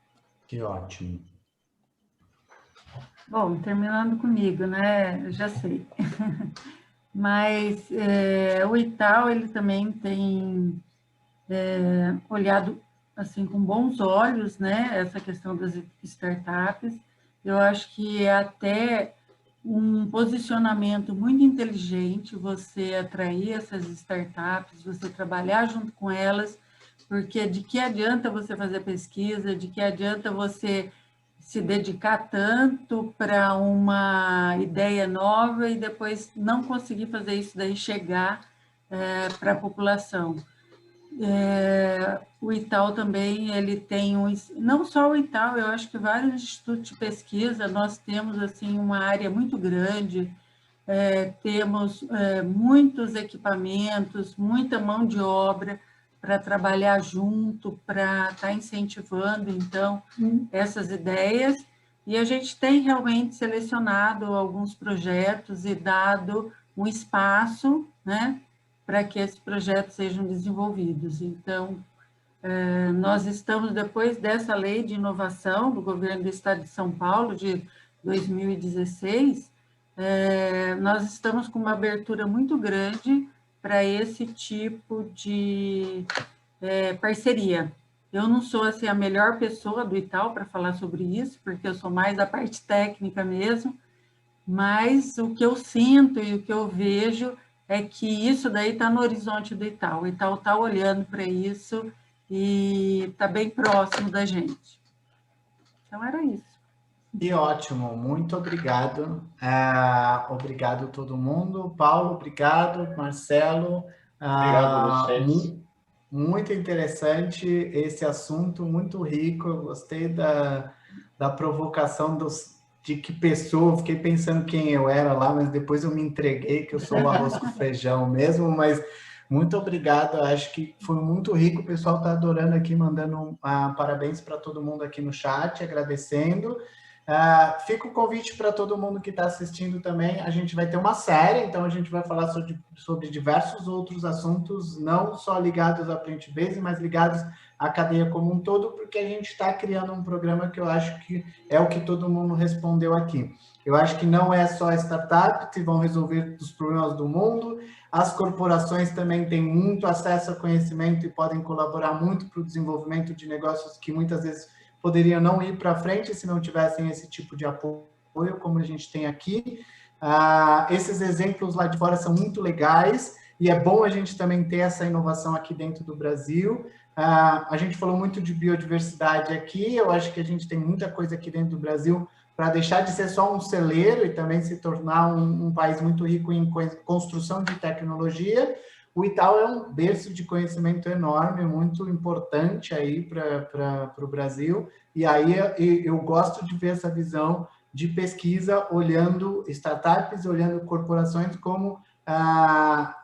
Que ótimo. Bom, terminando comigo, né? Eu já sei. Mas o Itaú, ele também tem olhado assim com bons olhos, né? Essa questão das startups. Eu acho que é até um posicionamento muito inteligente você atrair essas startups, você trabalhar junto com elas, porque de que adianta você fazer pesquisa, de que adianta você se dedicar tanto para uma ideia nova e depois não conseguir fazer isso daí chegar para a população. O Itaú também, ele tem não só o Itaú, eu acho que vários institutos de pesquisa, nós temos assim uma área muito grande, temos muitos equipamentos, muita mão de obra para trabalhar junto, para estar incentivando, então, essas ideias. E a gente tem realmente selecionado alguns projetos e dado um espaço, né, para que esses projetos sejam desenvolvidos. Então, nós estamos, depois dessa lei de inovação do governo do Estado de São Paulo, de 2016, nós estamos com uma abertura muito grande para esse tipo de parceria. Eu não sou assim, a melhor pessoa do Itaú para falar sobre isso, porque eu sou mais da parte técnica mesmo, mas o que eu sinto e o que eu vejo é que isso daí está no horizonte do Itaú. O Itaú está olhando para isso e está bem próximo da gente. Então, era isso. Que ótimo, muito obrigado. Obrigado a todo mundo. Paulo, obrigado. Marcelo. Obrigado a vocês. Muito interessante esse assunto, muito rico. Eu gostei da provocação de que pessoa, fiquei pensando quem eu era lá, mas depois eu me entreguei, que eu sou o arroz com feijão mesmo, mas muito obrigado, acho que foi muito rico, o pessoal está adorando aqui, mandando parabéns para todo mundo aqui no chat, agradecendo. Fica o convite para todo mundo que está assistindo também, a gente vai ter uma série, então a gente vai falar sobre diversos outros assuntos, não só ligados à Plantbase, mas ligados à cadeia como um todo, porque a gente está criando um programa que eu acho que é o que todo mundo respondeu aqui. Eu acho que não é só startups que vão resolver os problemas do mundo, as corporações também têm muito acesso a conhecimento e podem colaborar muito para o desenvolvimento de negócios que muitas vezes poderiam não ir para frente se não tivessem esse tipo de apoio, como a gente tem aqui. Esses exemplos lá de fora são muito legais e é bom a gente também ter essa inovação aqui dentro do Brasil. A gente falou muito de biodiversidade aqui, eu acho que a gente tem muita coisa aqui dentro do Brasil para deixar de ser só um celeiro e também se tornar um país muito rico em construção de tecnologia. O Itaú é um berço de conhecimento enorme, muito importante aí para o Brasil, e aí eu gosto de ver essa visão de pesquisa, olhando startups, olhando corporações como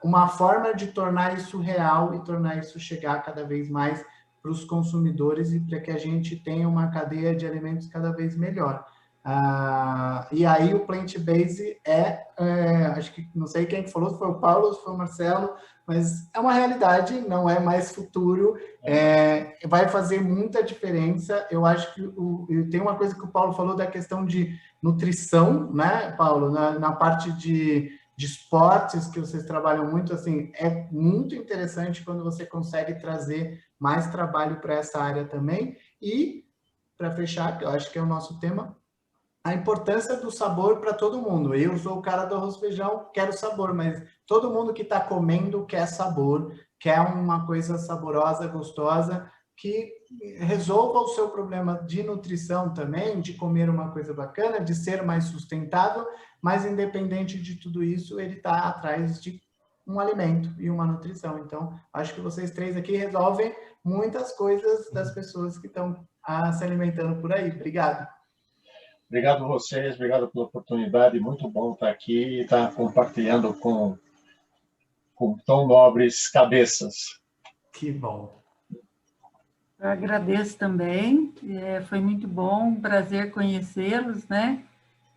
uma forma de tornar isso real e tornar isso chegar cada vez mais para os consumidores e para que a gente tenha uma cadeia de alimentos cada vez melhor. E aí o Plantbase acho que não sei quem falou, se foi o Paulo, se foi o Marcelo, mas é uma realidade, não é mais futuro, vai fazer muita diferença. Eu acho que tem uma coisa que o Paulo falou da questão de nutrição, né, Paulo, na parte de esportes, que vocês trabalham muito, assim, é muito interessante quando você consegue trazer mais trabalho para essa área também. E, para fechar, que eu acho que é o nosso tema, a importância do sabor para todo mundo. Eu sou o cara do arroz e feijão, quero sabor, mas todo mundo que está comendo quer sabor, quer uma coisa saborosa, gostosa, que resolva o seu problema de nutrição também, de comer uma coisa bacana, de ser mais sustentável, mas independente de tudo isso, ele está atrás de um alimento e uma nutrição. Então, acho que vocês três aqui resolvem muitas coisas das pessoas que estão se alimentando por aí. Obrigado. Obrigado a vocês, obrigado pela oportunidade. Muito bom estar aqui e estar compartilhando com tão nobres cabeças. Que bom. Eu agradeço também, foi muito bom, um prazer conhecê-los, né?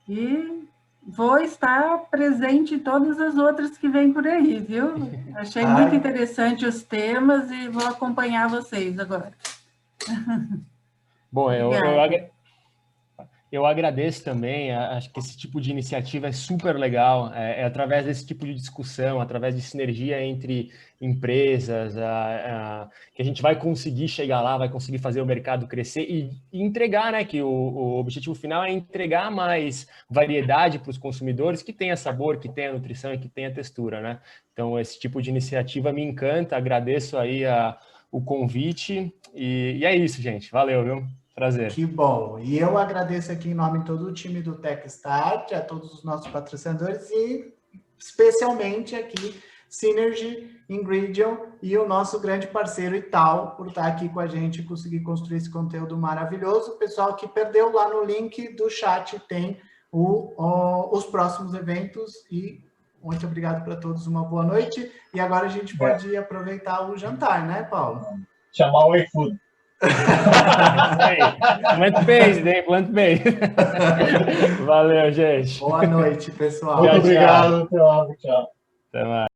E vou estar presente em todas as outras que vêm por aí, viu? Achei muito interessante os temas e vou acompanhar vocês agora. Bom, eu agradeço também, acho que esse tipo de iniciativa é super legal, é através desse tipo de discussão, através de sinergia entre empresas, que a gente vai conseguir chegar lá, vai conseguir fazer o mercado crescer e entregar, né, que o objetivo final é entregar mais variedade para os consumidores, que tenha sabor, que tenha nutrição e que tenha textura, né? Então, esse tipo de iniciativa me encanta, agradeço aí o convite e é isso, gente. Valeu, viu? Prazer. Que bom. E eu agradeço aqui em nome de todo o time do TechStart, a todos os nossos patrocinadores e especialmente aqui Synergy, Ingredient e o nosso grande parceiro Ital por estar aqui com a gente e conseguir construir esse conteúdo maravilhoso. O pessoal que perdeu, lá no link do chat tem os próximos eventos e muito obrigado para todos, uma boa noite. E agora a gente pode aproveitar o jantar, né, Paulo? Chamar o iFood. Plant-based, hein? Plant-based. Valeu, gente. Boa noite, pessoal. Muito obrigado. Tchau. Até mais.